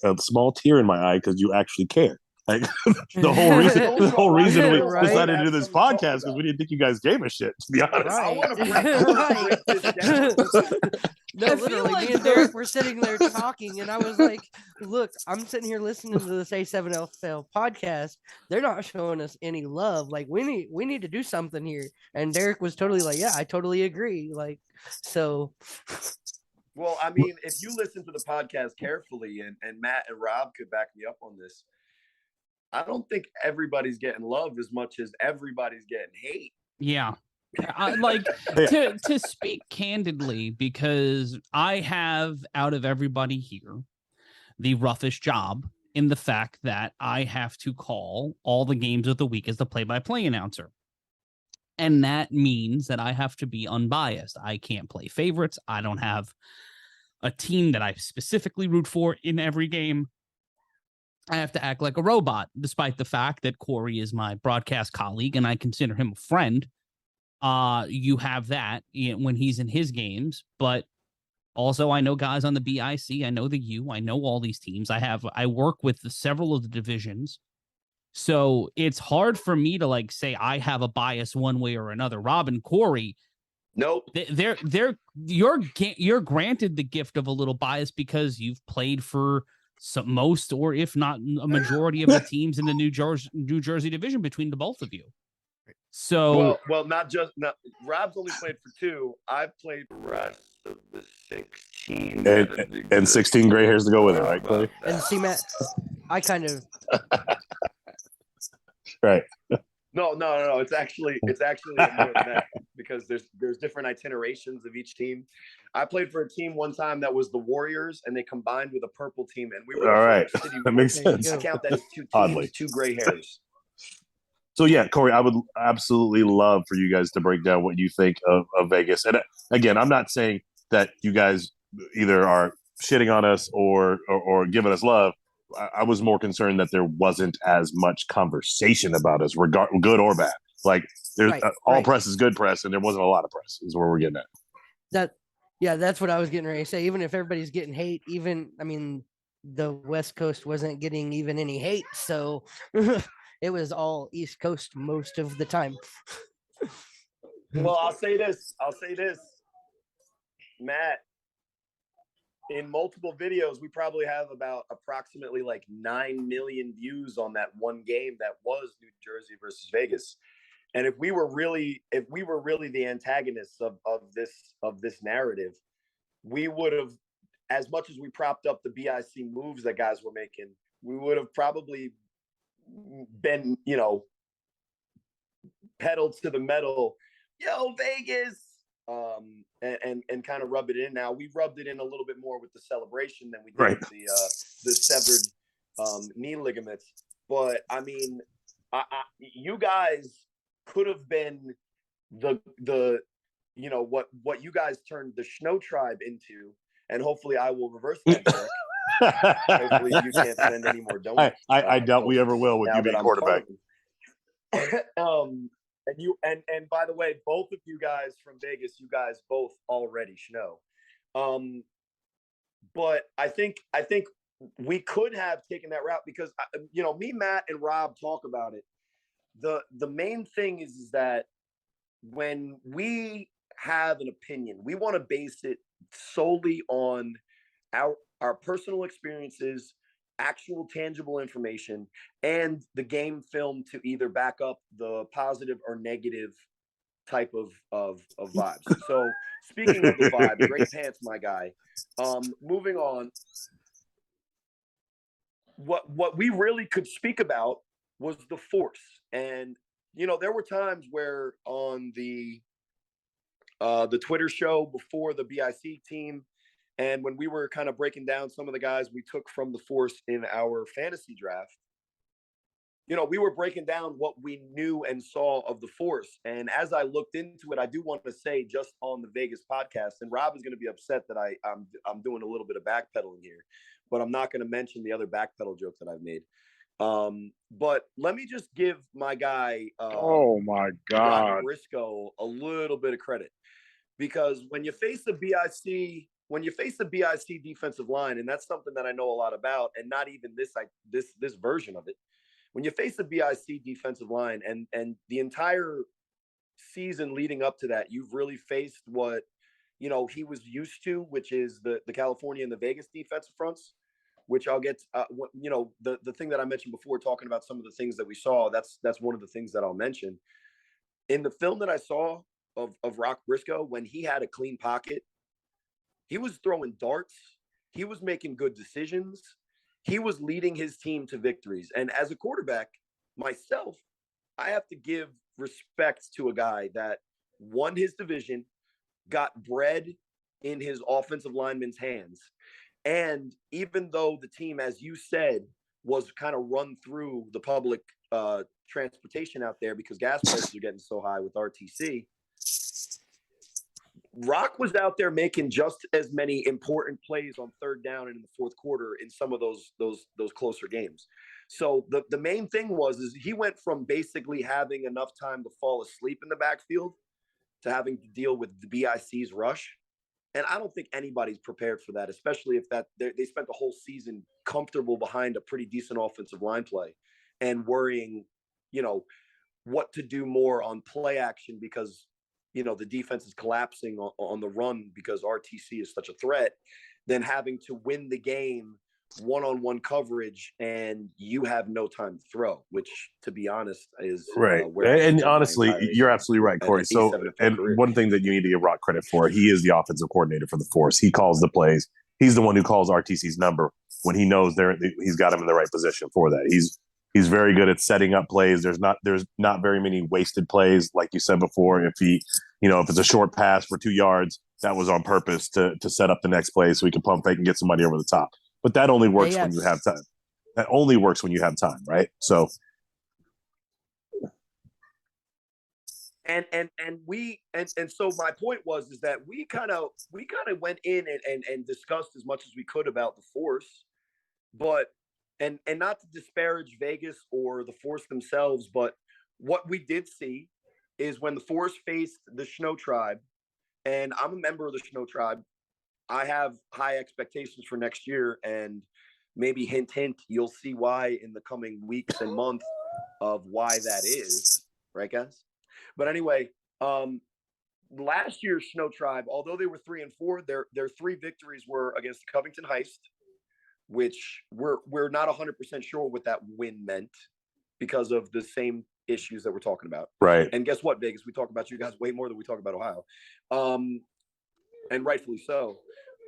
of a small tear in my eye because you actually care. Like the whole reason we decided to do this podcast because we didn't think you guys gave a shit, to be honest. Right. I want to break this down. No, literally, me and Derek were sitting there talking, and I was like, look, I'm sitting here listening to this A7FL podcast. They're not showing us any love. Like, we need to do something here. And Derek was totally like, yeah, I totally agree. Like, so. Well, I mean, if you listen to the podcast carefully, and Matt and Rob could back me up on this, I don't think everybody's getting love as much as everybody's getting hate. Yeah. Like to speak candidly, because I have, out of everybody here, the roughest job in the fact that I have to call all the games of the week as the play-by-play announcer. And that means that I have to be unbiased. I can't play favorites. I don't have a team that I specifically root for in every game. I have to act like a robot, despite the fact that Corey is my broadcast colleague and I consider him a friend. You have that when he's in his games, but also I know guys on the BIC, I know the U, I know all these teams. I work with several of the divisions. So it's hard for me to like say I have a bias one way or another. Rob and Corey, Nope. You're granted the gift of a little bias because you've played for most, or if not a majority of the teams in the New Jersey division between the both of you. So not Rob's only played for 2. I've played the rest of the 16 and 16 gray hairs to go with it, right, Corey? And see, Matt, I kind of right. No. It's actually more than that, because there's different itinerations of each team. I played for a team one time that was the Warriors, and they combined with a purple team, and we were all right. City. That makes sense. I count that as 2 teams, Oddly. 2 gray hairs. So yeah, Corey, I would absolutely love for you guys to break down what you think of Vegas. And again, I'm not saying that you guys either are shitting on us or giving us love. I was more concerned that there wasn't as much conversation about us, good or bad. Like there's all press is good press, and there wasn't a lot of press. Is where we're getting at. That's what I was getting ready to say. Even if everybody's getting hate, the West Coast wasn't getting even any hate, so it was all East Coast most of the time. Well, I'll say this, Matt. In multiple videos, we probably have about approximately like 9 million views on that one game that was New Jersey versus Vegas. And if we were really the antagonists of this narrative, we would have, as much as we propped up the BIC moves that guys were making, we would have probably been, pedal to the metal, yo, Vegas, and kind of rub it in. Now we rubbed it in a little bit more with the celebration than we did with the severed knee ligaments. But I mean, you guys could have been the what you guys turned the Snow Tribe into, and hopefully I will reverse that, Derek. Hopefully you can't send any more donuts. I doubt we ever will with you being quarterback. And you and by the way, both of you guys from Vegas, you guys both already know. But I think we could have taken that route because me, Matt, and Rob talk about it. The main thing is that when we have an opinion, we want to base it solely on our personal experiences, actual tangible information, and the game film to either back up the positive or negative type of vibes. So speaking of the vibe, great pants, my guy. Moving on, what we really could speak about was the force. And there were times where on the Twitter show before the BIC team, and when we were kind of breaking down some of the guys we took from the force in our fantasy draft, we were breaking down what we knew and saw of the force. And as I looked into it, I do want to say, just on the Vegas podcast, and Rob is going to be upset that I'm doing a little bit of backpedaling here, but I'm not going to mention the other backpedal jokes that I've made. But let me just give my guy, oh my God, Briscoe, a little bit of credit, because when you face the BIC defensive line, and that's something that I know a lot about, and not even this version of it. When you face the BIC defensive line, and the entire season leading up to that, you've really faced what he was used to, which is the California and the Vegas defensive fronts, which I'll get. The thing that I mentioned before, talking about some of the things that we saw. That's one of the things that I'll mention in the film that I saw of Rock Briscoe. When he had a clean pocket, he was throwing darts. He was making good decisions. He was leading his team to victories. And as a quarterback myself, I have to give respect to a guy that won his division, got bread in his offensive lineman's hands. And even though the team, as you said, was kind of run through the public transportation out there because gas prices are getting so high with RTC, Rock was out there making just as many important plays on third down and in the fourth quarter in some of those closer games. So the main thing is he went from basically having enough time to fall asleep in the backfield to having to deal with the BIC's rush. And I don't think anybody's prepared for that, especially if they spent the whole season comfortable behind a pretty decent offensive line play and worrying, what to do more on play action because, the defense is collapsing on the run because RTC is such a threat, than having to win the game one-on-one coverage and you have no time to throw, which, to be honest, is right. And honestly, you're absolutely right, Corey. So, and one thing that you need to give Rock credit for, he is the offensive coordinator for the Force. He calls the plays. He's the one who calls RTC's number when he knows he's got him in the right position for that. He's very good at setting up plays. There's not very many wasted plays, like you said before. If if it's a short pass for 2 yards, that was on purpose to set up the next play so he can pump fake and get somebody over the top. But that only works when you have time. That only works when you have time, right? So, and so my point was that we kind of went in and discussed as much as we could about the Force, but and not to disparage Vegas or the Force themselves, but what we did see is when the Force faced the Snow Tribe, and I'm a member of the Snow Tribe, I have high expectations for next year, and maybe hint, you'll see why in the coming weeks and months of why that is, right, guys? But anyway, last year's Snow Tribe, although they were 3-4, their 3 victories were against the Covington Heist, which we're not 100% sure what that win meant because of the same issues that we're talking about. Right. And guess what, Vegas? We talk about you guys way more than we talk about Ohio. And rightfully so.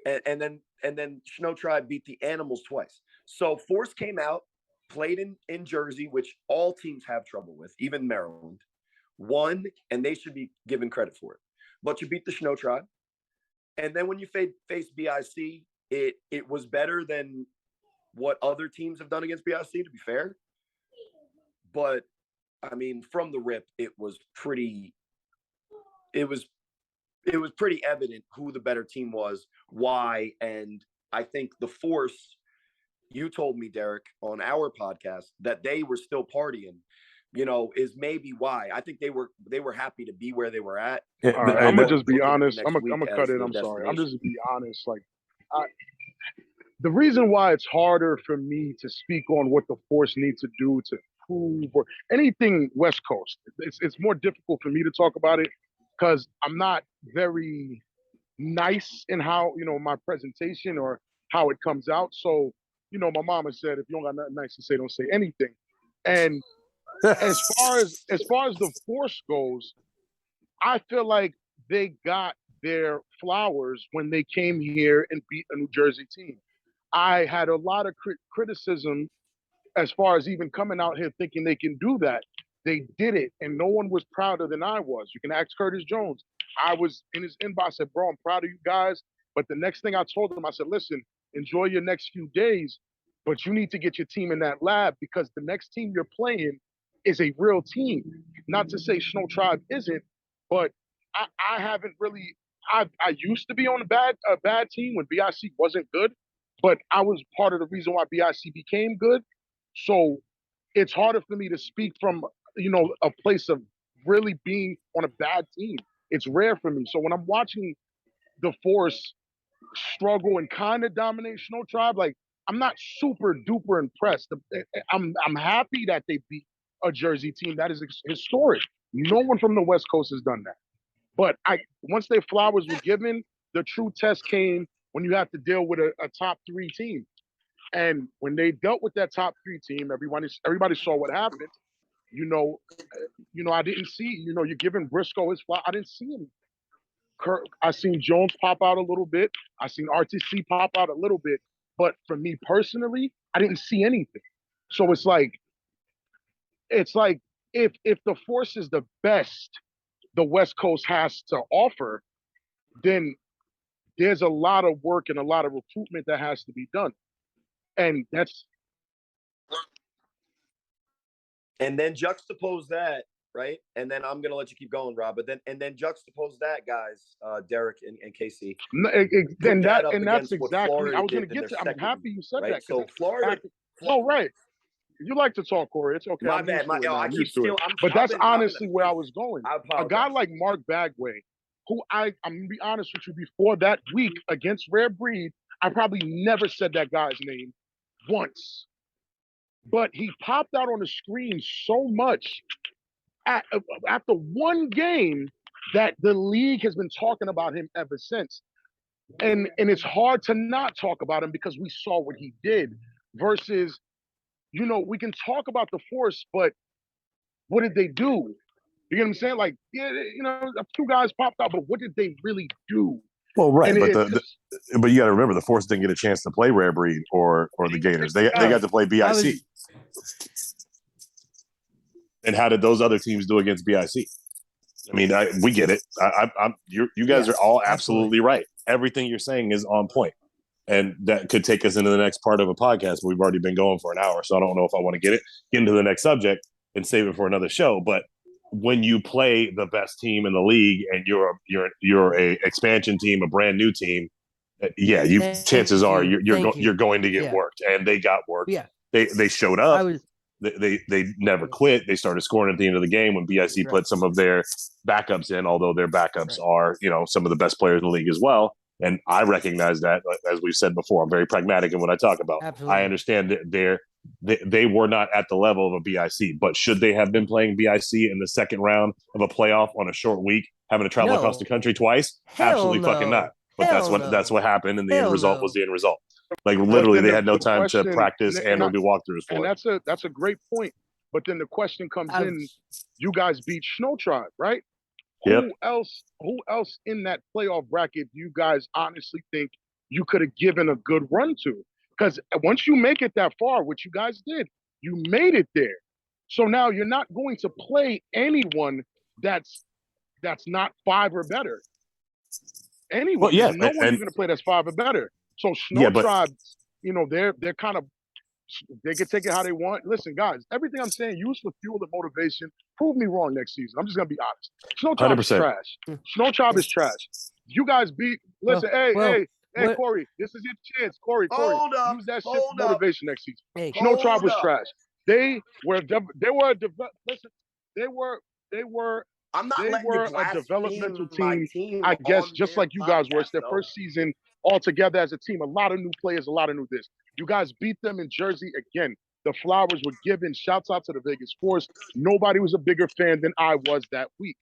And then Snow Tribe beat the Animals twice. So Force came out, played in Jersey, which all teams have trouble with, even Maryland. Won, and they should be given credit for it. But you beat the Snow Tribe. And then when you face BIC, it was better than what other teams have done against BIC, to be fair. But I mean, from the rip, it was pretty evident who the better team was, why. And I think the Force, you told me, Derek, on our podcast that they were still partying, is maybe why. I think they were happy to be where they were at. All right, I'm gonna just be honest. I'm gonna cut it. I'm sorry. I'm just be honest. Like, the reason why it's harder for me to speak on what the Force needs to do to prove or anything West Coast, it's more difficult for me to talk about it because I'm not very nice in how my presentation or how it comes out. So my mama said, if you don't got nothing nice to say, don't say anything. And as far as the Force goes, I feel like they got their flowers when they came here and beat a New Jersey team. I had a lot of criticism as far as even coming out here thinking they can do that. They did it, and no one was prouder than I was. You can ask Curtis Jones. I was in his inbox, I said, bro, I'm proud of you guys. But the next thing I told him, I said, listen, enjoy your next few days, but you need to get your team in that lab because the next team you're playing is a real team. Not to say Snow Tribe isn't, but I haven't really. I used to be on a bad team when BIC wasn't good, but I was part of the reason why BIC became good. So it's harder for me to speak from a place of really being on a bad team. It's rare for me. So when I'm watching the Force struggle and kind of dominate Snow Tribe, like, I'm not super duper impressed. I'm happy that they beat a Jersey team that is historic. No one from the West Coast has done that. But once their flowers were given, the true test came when you have to deal with a top 3 team. And when they dealt with that top 3 team, everybody saw what happened. I didn't see. You're giving Briscoe his flower. I didn't see him. I seen Jones pop out a little bit. I seen RTC pop out a little bit. But for me personally, I didn't see anything. So it's like if the Force is the best the West Coast has to offer, then there's a lot of work and a lot of recruitment that has to be done. And that's and then juxtapose that, right? And then I'm gonna let you keep going, Rob. But then juxtapose that, guys, Derek and Casey. and that's exactly. I was going to get to. I'm happy you said right? that. So Florida. Oh, right. You like to talk, Corey. It's okay. My bad. I keep stealing. But that's honestly where I was going. A guy like Mark Bagway, who I'm gonna be honest with you, before that week against Rare Breed, I probably never said that guy's name once. But he popped out on the screen so much after one game that the league has been talking about him ever since. And it's hard to not talk about him because we saw what he did versus, we can talk about the Force, but what did they do? You get what I'm saying? Like, yeah, a few guys popped out, but what did they really do? Well, right, but you got to remember the Force didn't get a chance to play Rare Breed or the Gators. They got to play BIC. And how did those other teams do against BIC? I mean, we get it. You guys are all absolutely right. Everything you're saying is on point. And that could take us into the next part of a podcast. We've already been going for an hour, so I don't know if I want to get into the next subject and save it for another show. But when you play the best team in the league and you're a expansion team, a brand new team, chances are you're going to get worked, and they got worked. Yeah, they showed up. They never quit. They started scoring at the end of the game when BIC put some of their backups in, although their backups are some of the best players in the league as well. And I recognize that, as we've said before, I'm very pragmatic in what I talk about. Absolutely. I understand that they were not at the level of a BIC, but should they have been playing BIC in the second round of a playoff on a short week, having to travel across the country twice? Absolutely fucking not. But that's what happened, and the end result was the end result. Like literally, they had no time to practice and or do walkthroughs for it. And that's a great point. But then the question comes in: you guys beat Snow Tribe, right? Yep. Who else in that playoff bracket do you guys honestly think you could have given a good run to? Because once you make it that far, which you guys did, you made it there. So now you're not going to play anyone that's not 5 or better. Anyone, no one's going to play that's 5 or better. So Snow Tribe, they're kind of, they can take it how they want. Listen, guys, everything I'm saying, use for fuel and motivation. Prove me wrong next season. I'm just gonna be honest. Snow Tribe is trash. Snow Tribe is trash. You guys beat. Listen, hey, Corey, this is your chance. Corey, use that shit for motivation next season. Hey, Snow Tribe was trash. They were a developmental team, I guess, just like you guys were. It's their first season all together as a team. A lot of new players, a lot of new this. You guys beat them in Jersey again. The flowers were given. Shouts out to the Vegas Force. Nobody was a bigger fan than I was that week.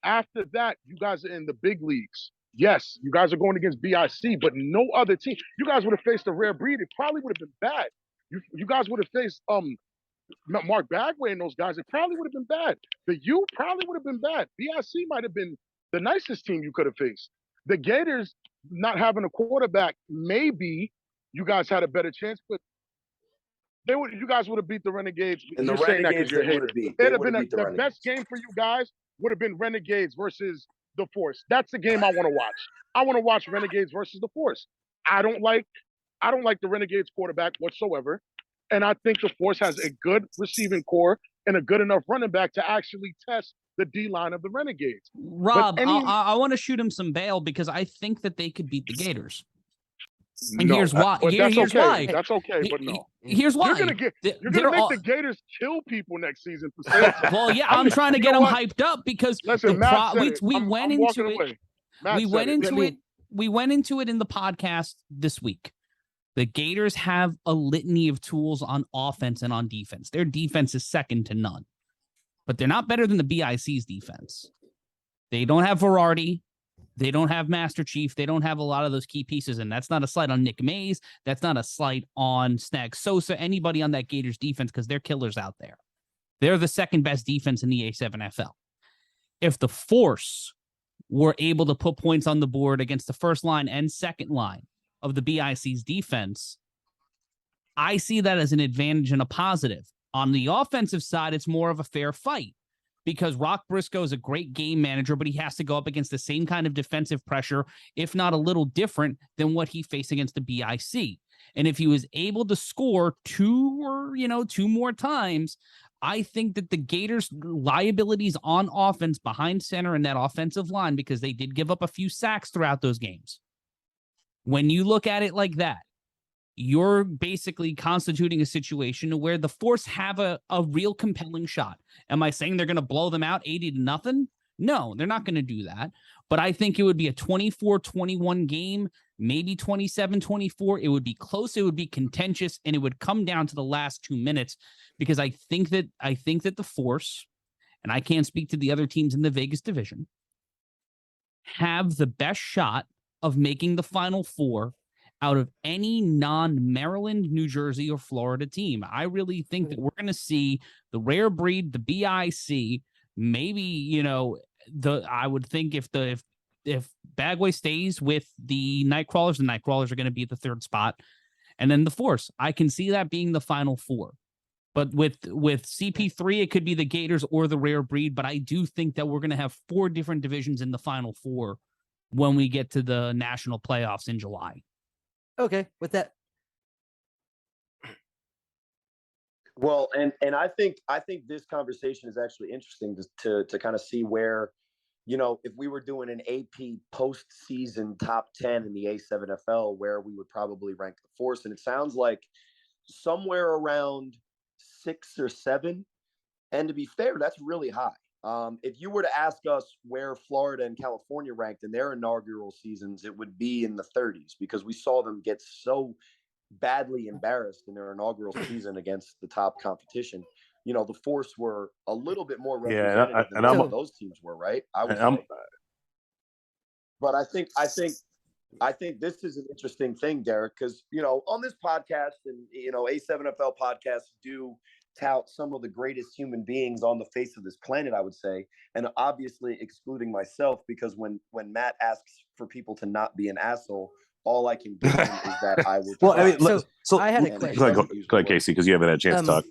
After that, you guys are in the big leagues. Yes, you guys are going against BIC, but no other team. You guys would have faced a Rare Breed. It probably would have been bad. You guys would have faced Mark Bagway and those guys. It probably would have been bad. The U probably would have been bad. BIC might have been the nicest team you could have faced. The Gators not having a quarterback, maybe you guys had a better chance, but you guys would have beat the Renegades. And the Renegades you're hater. It'd have been the best game for you guys would have been Renegades versus the Force. That's the game I want to watch. I want to watch Renegades versus the Force. I don't like the Renegades quarterback whatsoever. And I think the Force has a good receiving core and a good enough running back to actually test the D-line of the Renegades. Rob, I want to shoot him some bail because I think that they could beat the Gators. And here's why. Here's why. That's okay, but no. Here's why. You're gonna make the Gators kill people next season. For saying well, yeah, I'm trying to get them hyped up because listen, we went into it. We went into it in the podcast this week. The Gators have a litany of tools on offense and on defense. Their defense is second to none, but they're not better than the BIC's defense. They don't have Verardi. They don't have Master Chief. They don't have a lot of those key pieces. And that's not a slight on Nick Mays. That's not a slight on Snag Sosa, anybody on that Gators defense, because they're killers out there. They're the second best defense in the A7FL. If the Force were able to put points on the board against the first line and second line of the BIC's defense, I see that as an advantage and a positive. On the offensive side, it's more of a fair fight because Rock Briscoe is a great game manager, but he has to go up against the same kind of defensive pressure, if not a little different than what he faced against the BIC. And if he was able to score two more times, I think that the Gators' liabilities on offense behind center and that offensive line, because they did give up a few sacks throughout those games. When you look at it like that, you're basically constituting a situation where the Force have a real compelling shot. Am I saying they're going to blow them out 80-0? No, they're not going to do that. But I think it would be a 24-21 game, maybe 27-24. It would be close. It would be contentious, and it would come down to the last 2 minutes, because I think that the Force, and I can't speak to the other teams in the Vegas division, have the best shot of making the Final Four out of any non-Maryland, New Jersey, or Florida team. I really think that we're going to see the rare breed, the BIC, maybe, I would think if Bagway stays with the Nightcrawlers are going to be at the third spot. And then the Force, I can see that being the Final Four. But with CP3, it could be the Gators or the rare breed. But I do think that we're going to have 4 different divisions in the Final Four when we get to the national playoffs in July. Okay, with that. Well, and I think this conversation is actually interesting to kind of see where, if we were doing an AP postseason top 10 in the A7FL, where we would probably rank the Force. And it sounds like somewhere around 6 or 7. And to be fair, that's really high. If you were to ask us where Florida and California ranked in their inaugural seasons, it would be in the 30s, because we saw them get so badly embarrassed in their inaugural season against the top competition. The Force were a little bit more representative than those teams were, right? I would say. But I think this is an interesting thing, Derek, because, on this podcast and, A7FL podcasts do tout some of the greatest human beings on the face of this planet, I would say, and obviously excluding myself, because when Matt asks for people to not be an asshole, all I can do is that I will. Well, I mean, so I had a question. Go ahead, Casey, because you haven't had a chance to talk.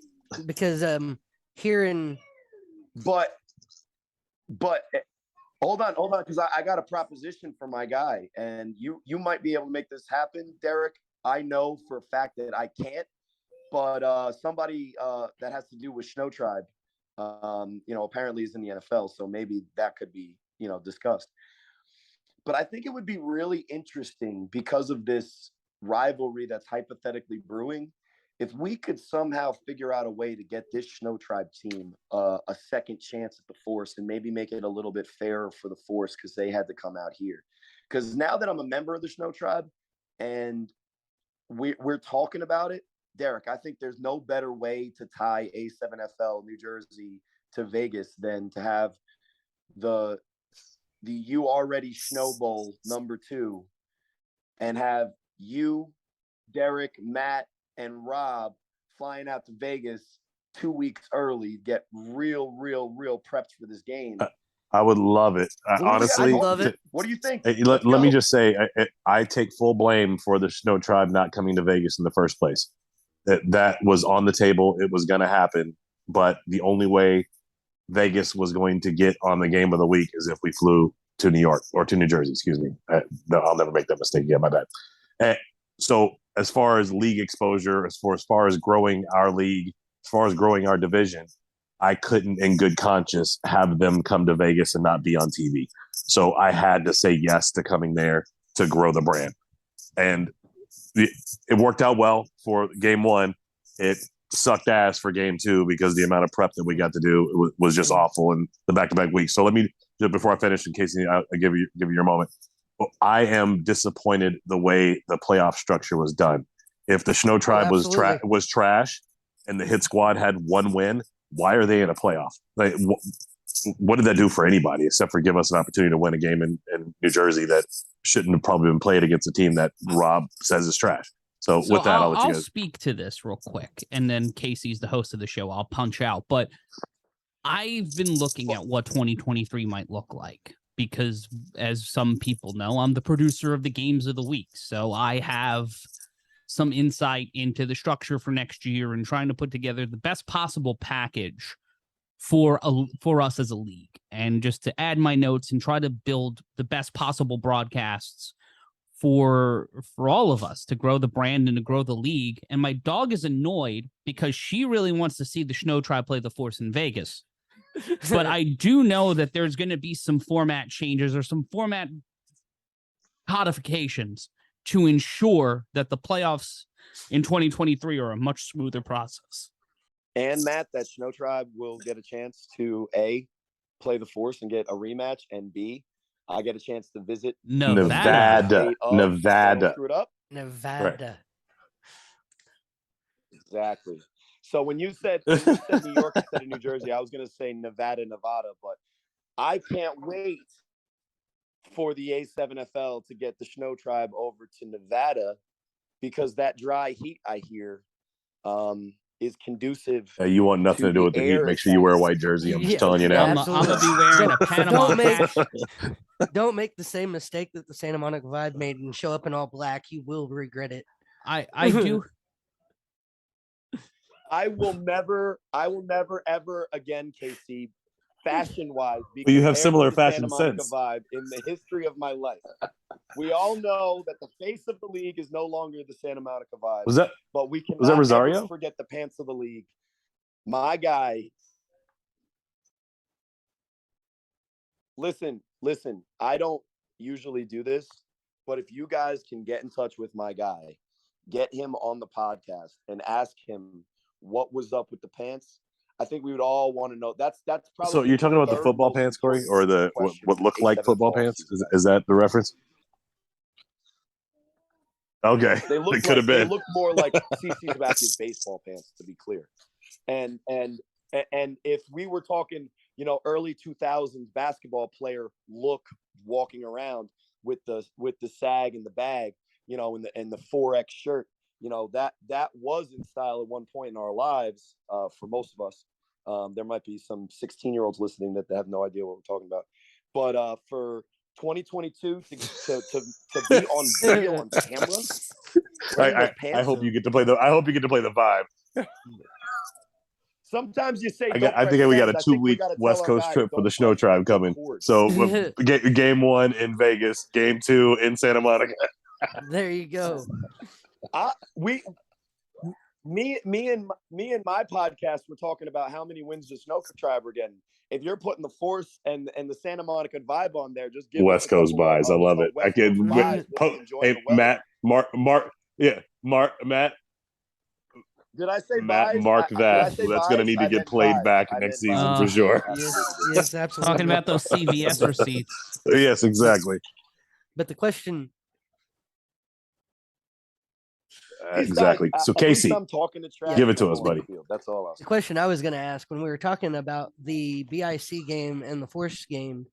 Because here in, but hold on, because I got a proposition for my guy, and you might be able to make this happen, Derek. I know for a fact that I can't. But somebody that has to do with Snow Tribe, apparently is in the NFL, so maybe that could be, discussed. But I think it would be really interesting, because of this rivalry that's hypothetically brewing, if we could somehow figure out a way to get this Snow Tribe team a second chance at the Force, and maybe make it a little bit fairer for the Force, because they had to come out here. Because now that I'm a member of the Snow Tribe and we're talking about it, Derek, I think there's no better way to tie A7FL New Jersey to Vegas than to have the You Already Snow Bowl #2, and have you, Derek, Matt, and Rob flying out to Vegas 2 weeks early, get real prepped for this game. I would love it. Honestly, I love it. What do you think? Let me just say, I take full blame for the Snow Tribe not coming to Vegas in the first place. That was on the table. It was going to happen. But the only way Vegas was going to get on the game of the week is if we flew to New York, or to New Jersey, excuse me. I'll never make that mistake. Yeah, my bad. So as far as league exposure, as far as growing our league, as far as growing our division, I couldn't in good conscience have them come to Vegas and not be on TV. So I had to say yes to coming there to grow the brand. And it worked out well for game 1. It sucked ass for game 2, because the amount of prep that we got to do was just awful in the back-to-back weeks. So let me, before I finish, in case I give you your moment, I am disappointed the way the playoff structure was done. If the Snow Tribe was trash and the Hit Squad had 1 win, why are they in a playoff? Like, what did that do for anybody, except for give us an opportunity to win a game in New Jersey that shouldn't have probably been played against a team that Rob says is trash. So with that, I'll speak to this real quick, and then Casey's the host of the show. I'll punch out. But I've been looking at what 2023 might look like, because, as some people know, I'm the producer of the games of the week. So I have some insight into the structure for next year and trying to put together the best possible package for us as a league, and just to add my notes and try to build the best possible broadcasts for all of us to grow the brand and to grow the league. And my dog is annoyed because she really wants to see the Snow Tribe play the Force in Vegas. But I do know that there's going to be some format changes or some format codifications to ensure that the playoffs in 2023 are a much smoother process. And Matt, that Snow Tribe will get a chance to A, play the Force and get a rematch, and B, I get a chance to visit Nevada. Screw it up. Nevada. Right. Exactly. So when you said New York instead of New Jersey, I was going to say Nevada, but I can't wait for the A7FL to get the Snow Tribe over to Nevada, because that dry heat, I hear, is conducive. You want nothing to do with the heat. Make sure you wear a white jersey. I'm just telling you now. I'm going to be wearing a Panama hat. Don't make the same mistake that the Santa Monica Vibe made and show up in all black. You will regret it. I do. I will never ever again, Casey, fashion-wise, But you have similar fashion sense. Vibe in the history of my life. We all know that the face of the league is no longer the Santa Monica Vibe. But we cannot ever forget the pants of the league. My guy. Listen, I don't usually do this, but if you guys can get in touch with my guy, get him on the podcast and ask him what was up with the pants, I think we would all want to know. That's probably. So you're talking about the football pants, Corey, or the what look like football pants? Is that the reference? Okay, they look could have been. They look more like CC Sabathia's baseball pants, to be clear. And if we were talking, early 2000s basketball player look, walking around with the sag and the bag, and the 4X shirt, that was in style at one point in our lives, for most of us. There might be some 16-year-olds listening that have no idea what we're talking about. But for 2022 to be on video on camera, I hope you get to play the vibe. Sometimes you say, I think we got a 2-week West Coast trip for the Snow Tribe coming. So game 1 in Vegas, game 2 in Santa Monica. There you go. Me and my podcast were talking about how many wins the Snow Tribe are getting. If you're putting the Force and the Santa Monica Vibe on there, just give West Coast buys. I love it. I can. Hey, Matt, Mark, Matt. Did I say Matt? buys? Mark that. That's going to need to get played back next season for sure. Yes, absolutely. Talking about those CVS receipts. Yes, exactly. But the question. Exactly. So Casey, I'm talking to Travis, give it to us, buddy. That's all. The question I was going to ask when we were talking about the BIC game and the Force game,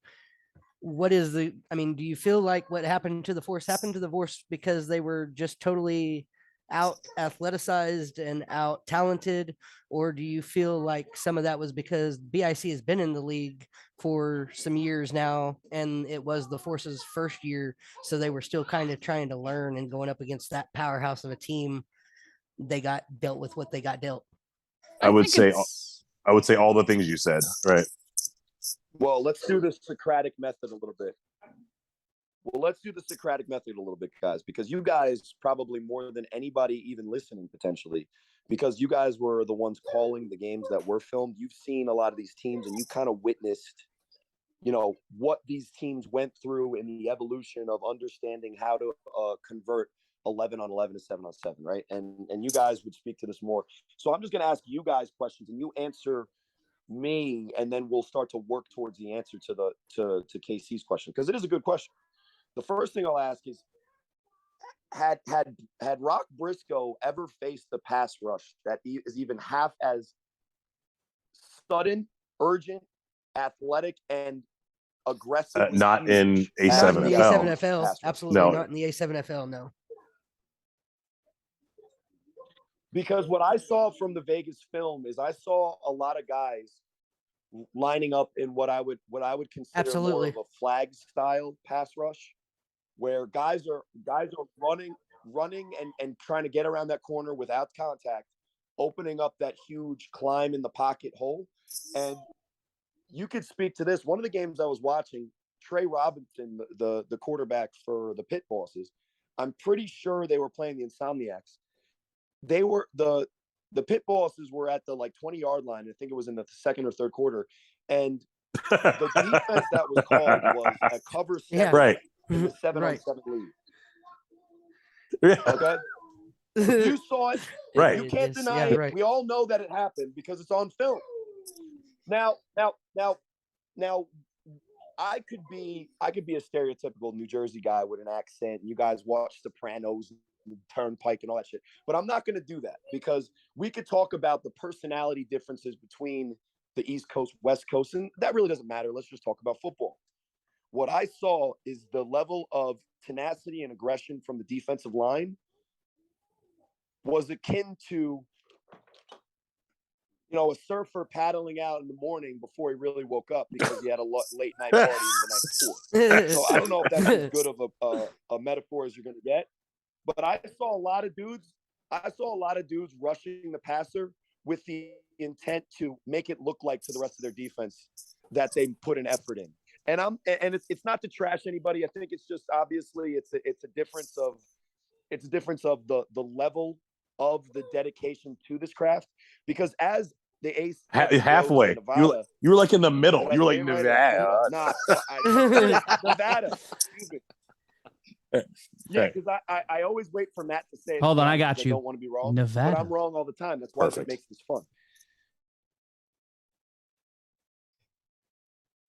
do you feel like what happened to the Force happened to the Force because they were just totally out athleticized and out talented, or do you feel like some of that was because BIC has been in the league for some years now and it was the Force's first year, so they were still kind of trying to learn and going up against that powerhouse of a team? They got dealt with what they got dealt. I would say all the things you said, right? Well, let's do the Socratic method a little bit. Guys, because you guys probably more than anybody even listening potentially, because you guys were the ones calling the games that were filmed. You've seen a lot of these teams and you kind of witnessed, what these teams went through in the evolution of understanding how to convert 11 on 11 to 7 on 7, right? And you guys would speak to this more. So I'm just going to ask you guys questions and you answer me, and then we'll start to work towards the answer to KC's question, because it is a good question. The first thing I'll ask is, had Rock Briscoe ever faced the pass rush that is even half as sudden, urgent, athletic, and aggressive? Not in A7FL. Not in the A7FL. Absolutely not in the A7FL, no. Because what I saw from the Vegas film is I saw a lot of guys lining up in what I would consider more of a flag style pass rush, where guys are running and trying to get around that corner without contact, opening up that huge climb in the pocket hole. And you could speak to this. One of the games I was watching, Trey Robinson, the quarterback for the Pit Bosses, I'm pretty sure they were playing the Insomniacs. They were the Pit Bosses were at the 20-yard line. I think it was in the second or third quarter. And the defense that was called was a cover 7 Right. in the 7-on-7 Right. league. Yeah. Okay. If you saw it, Right. you can't deny yeah, it. right. We all know that it happened because it's on film. Now, I could be a stereotypical New Jersey guy with an accent. You guys watch Sopranos and Turnpike and all that shit. But I'm not going to do that because we could talk about the personality differences between the East Coast, West Coast, and that really doesn't matter. Let's just talk about football. What I saw is the level of tenacity and aggression from the defensive line was akin to, a surfer paddling out in the morning before he really woke up because he had a late night party the night before. So I don't know if that's as good of a metaphor as you're going to get, but I saw a lot of dudes rushing the passer with the intent to make it look like to the rest of their defense that they put an effort in. And it's not to trash anybody. I think it's just obviously it's a difference of the level of the dedication to this craft, because as the ace halfway, Nevada, you were like in the middle. You were like Nevada. Nevada. Excuse me. Yeah, because I always wait for Matt to say it. Hold on, I got you. I don't want to be wrong. Nevada. But I'm wrong all the time. That's why it makes this fun.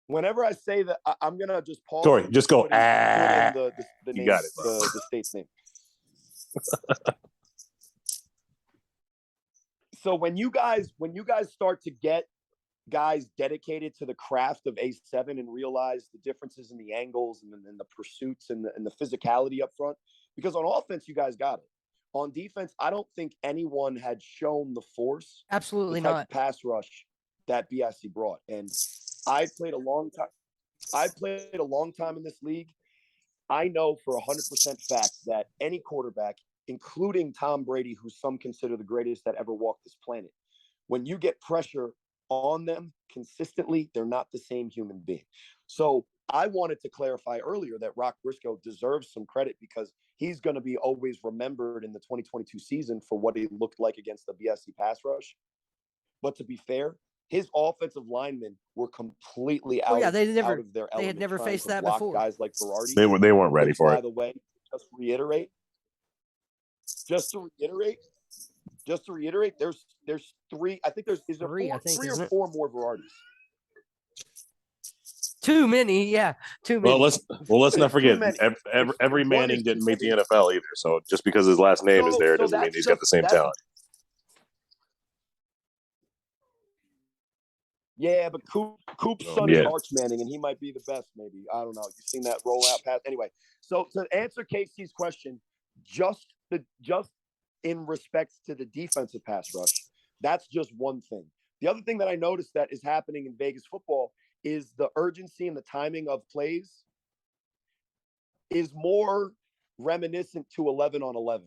Whenever I say that, I'm gonna just pause. Sorry, just go. Put in the you name, got it. the state's name. So when you guys start to get guys dedicated to the craft of A7 and realize the differences in the angles and the pursuits and the physicality up front, because on offense you guys got it. On defense, I don't think anyone had shown the force, Absolutely the type not. of pass rush that BIC brought. And I played a long time in this league. I know for 100% fact that any quarterback, including Tom Brady, who some consider the greatest that ever walked this planet, when you get pressure on them consistently, they're not the same human being. So I wanted to clarify earlier that Rock Briscoe deserves some credit because he's going to be always remembered in the 2022 season for what he looked like against the BSC pass rush. But to be fair, his offensive linesmen were completely out of their element. They had never faced that block before. guys like Berardi. They weren't ready for it. By the way, just to reiterate, there's three. I think there's three or four more Berardis. Too many, yeah. Too many. Well, let's not forget every Manning didn't make the NFL either. So just because his last name is there doesn't mean he's got the same talent. Yeah, but Coop's son is Arch Manning, and he might be the best, maybe. I don't know. You've seen that rollout pass. Anyway, so to answer Casey's question, just in respect to the defensive pass rush, that's just one thing. The other thing that I noticed that is happening in Vegas football is the urgency and the timing of plays is more reminiscent to 11 on 11.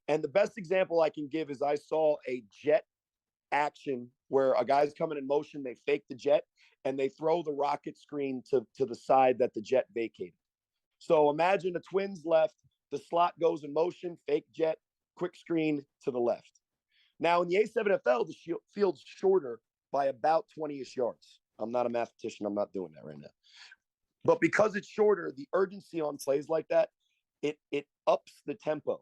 And the best example I can give is I saw a jet action where a guy's coming in motion, they fake the jet, and they throw the rocket screen to the side that the jet vacated. So imagine the Twins left, the slot goes in motion, fake jet, quick screen to the left. Now in the A7FL, the field's shorter by about 20-ish yards. I'm not a mathematician. I'm not doing that right now. But because it's shorter, the urgency on plays like that, it ups the tempo.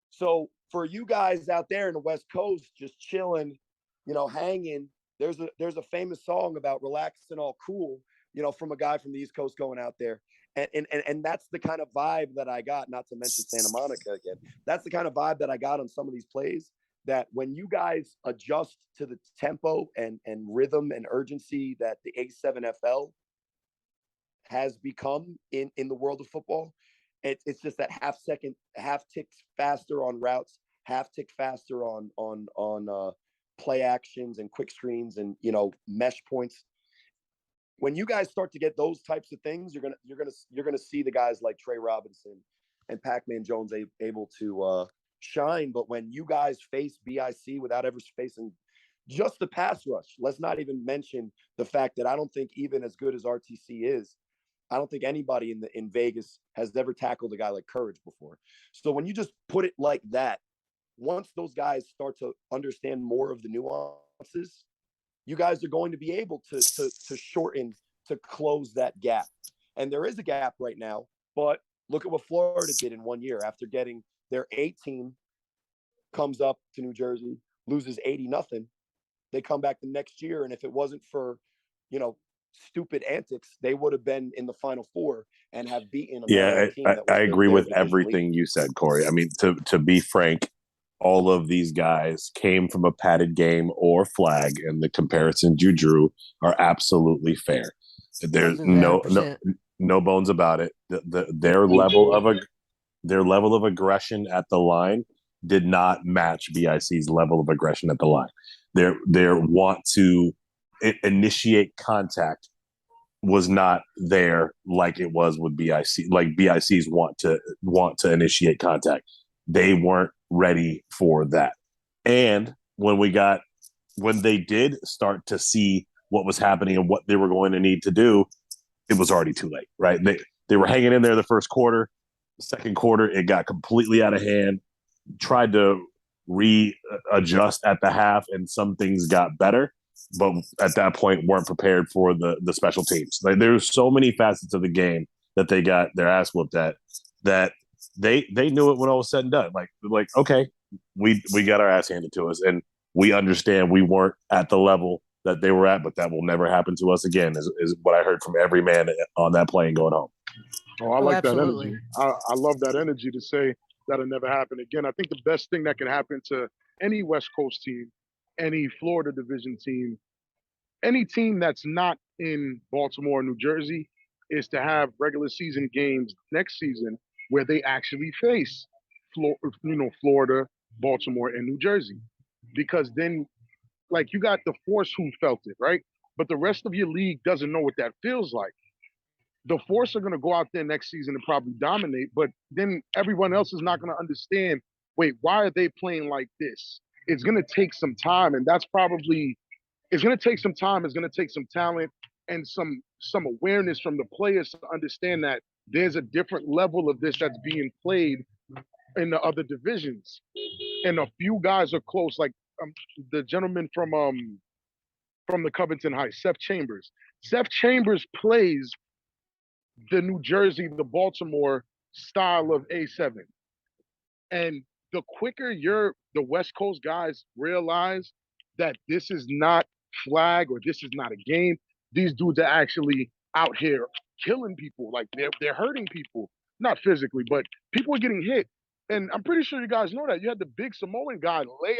So for you guys out there in the West Coast, just chilling, hanging, there's a famous song about relaxing all cool, from a guy from the East Coast going out there. And that's the kind of vibe that I got, not to mention Santa Monica again. That's the kind of vibe that I got on some of these plays, that when you guys adjust to the tempo and rhythm and urgency that the A7FL has become in the world of football, it's just that half tick faster on routes, half tick faster on play actions and quick screens and mesh points. When you guys start to get those types of things, you're gonna see the guys like Trey Robinson and Pac-Man Jones able to shine. But when you guys face BIC without ever facing just the pass rush, let's not even mention the fact that I don't think, even as good as RTC is, I don't think anybody in Vegas has ever tackled a guy like Courage before. So when you just put it like that, once those guys start to understand more of the nuances, you guys are going to be able to shorten, to close that gap. And there is a gap right now, but look at what Florida did in 1 year. After getting their A team, comes up to New Jersey, loses 80-0. They come back the next year, and if it wasn't for, stupid antics, they would have been in the Final Four and have beaten a team that was I agree with division everything lead. you said, Corey. I mean, to be frank, all of these guys came from a padded game or flag, and the comparisons you drew are absolutely fair. There's no bones about it. Their level of aggression at the line did not match BIC's level of aggression at the line. Their want to initiate contact was not there like it was with BIC. Like BIC's want to initiate contact, they weren't ready for that. And when they did start to see what was happening and what they were going to need to do, it was already too late, right? They were hanging in there the first quarter. The second quarter, it got completely out of hand. Tried to readjust at the half, and some things got better, but at that point weren't prepared for the special teams. Like, there's so many facets of the game that they got their ass whooped at, that they knew it when all was said and done. Like okay, we got our ass handed to us, and we understand we weren't at the level that they were at, but that will never happen to us again, is what I heard from every man on that plane going home. Oh, I like absolutely. that energy. I love that energy to say that'll never happen again. I think the best thing that can happen to any West Coast team, any Florida division team, any team that's not in Baltimore or New Jersey, is to have regular season games next season where they actually face Florida, Baltimore, and New Jersey. Because then, like, you got the Force who felt it, right? But the rest of your league doesn't know what that feels like. The Force are going to go out there next season and probably dominate, but then everyone else is not going to understand, wait, why are they playing like this? It's going to take some time, and it's going to take some time. It's going to take some talent and some awareness from the players to understand that there's a different level of this that's being played in the other divisions. And a few guys are close, like the gentleman from the Covington Heights, Seth Chambers. Seth Chambers plays the New Jersey, the Baltimore style of A7. And the quicker the West Coast guys realize that this is not flag or this is not a game, these dudes are actually out here killing people. Like, they're hurting people, not physically, but people are getting hit. And I'm pretty sure you guys know that. You had the big Samoan guy lay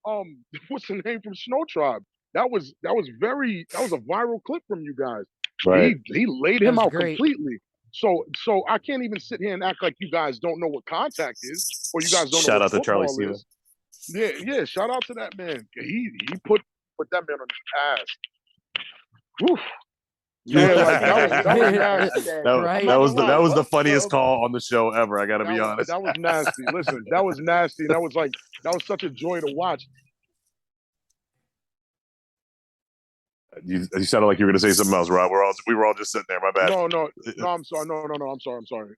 out what's the name from Snow Tribe. That was a viral clip from you guys. Right. He laid him out great. completely. So I can't even sit here and act like you guys don't know what contact is, or you guys don't know what football is. Yeah. Shout out to that man. He put that man on his ass. Whew. Yeah, like that was nasty. That was the funniest call on the show ever. I gotta be honest. That was nasty. Listen, that was nasty. That was such a joy to watch. You sounded like you were going to say something else, Rob. We were all just sitting there. My bad. No. I'm sorry. No. I'm sorry.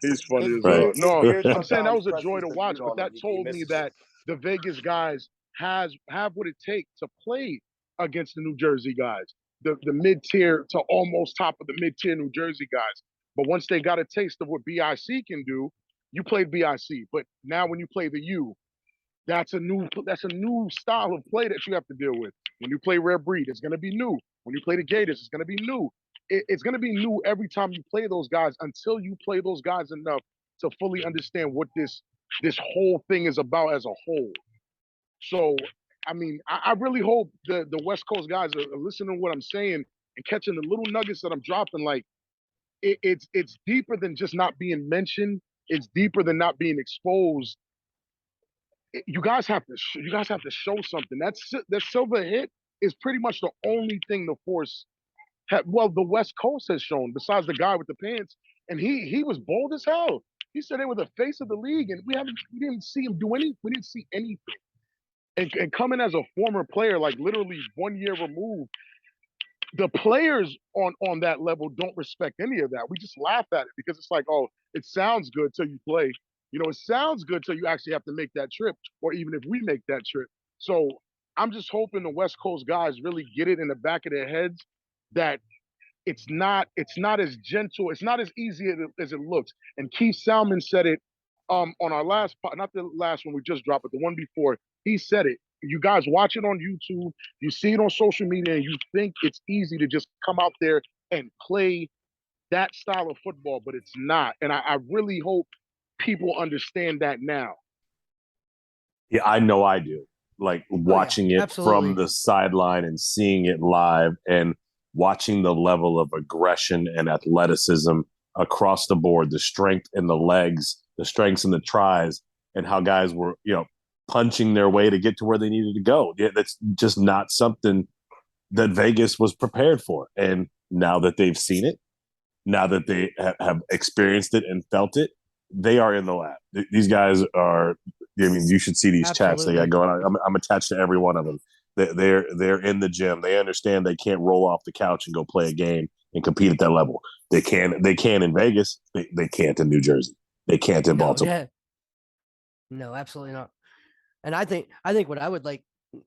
He's funny as well. No, I'm saying that was a joy to watch, but that told me that the Vegas guys have what it takes to play against the New Jersey guys, the mid-tier to almost top of the mid-tier New Jersey guys. But once they got a taste of what BIC can do, you played BIC. But now when you play the U, that's a new style of play that you have to deal with. When you play Rare Breed, it's going to be new. When you play the Gators, it's going to be new. It's going to be new every time you play those guys, until you play those guys enough to fully understand what this whole thing is about as a whole. So, I mean, I really hope the West Coast guys are listening to what I'm saying and catching the little nuggets that I'm dropping. Like, it's deeper than just not being mentioned. It's deeper than not being exposed. You guys have to show something. That silver hit is pretty much the only thing the Force the West Coast has shown, besides the guy with the pants. And he was bold as hell. He said they were the face of the league, and we didn't see him do anything. We didn't see anything. And coming as a former player, like literally 1 year removed, the players on that level don't respect any of that. We just laugh at it because it's like, oh, it sounds good till you play. You know, it sounds good till you actually have to make that trip, or even if we make that trip. So I'm just hoping the West Coast guys really get it in the back of their heads that it's not as gentle, it's not as easy as it looks. And Keith Salmon said it on our last not the last one we just dropped, but the one before. He said it. You guys watch it on YouTube, you see it on social media, and you think it's easy to just come out there and play that style of football, but it's not. And I really hope people understand that now. Yeah, I know I do. Like watching it from the sideline and seeing it live and watching the level of aggression and athleticism across the board, the strength in the legs, the strengths in the tries, and how guys were, punching their way to get to where they needed to go. Yeah, that's just not something that Vegas was prepared for. And now that they've seen it, now that they have experienced it and felt it, they are in the lab. These guys are, you should see these chats they got going on. I'm attached to every one of them. They're in the gym. They understand they can't roll off the couch and go play a game and compete at that level. They can in Vegas. They can't in New Jersey. They can't in Baltimore. Yeah. No, absolutely not. And I think what I would like,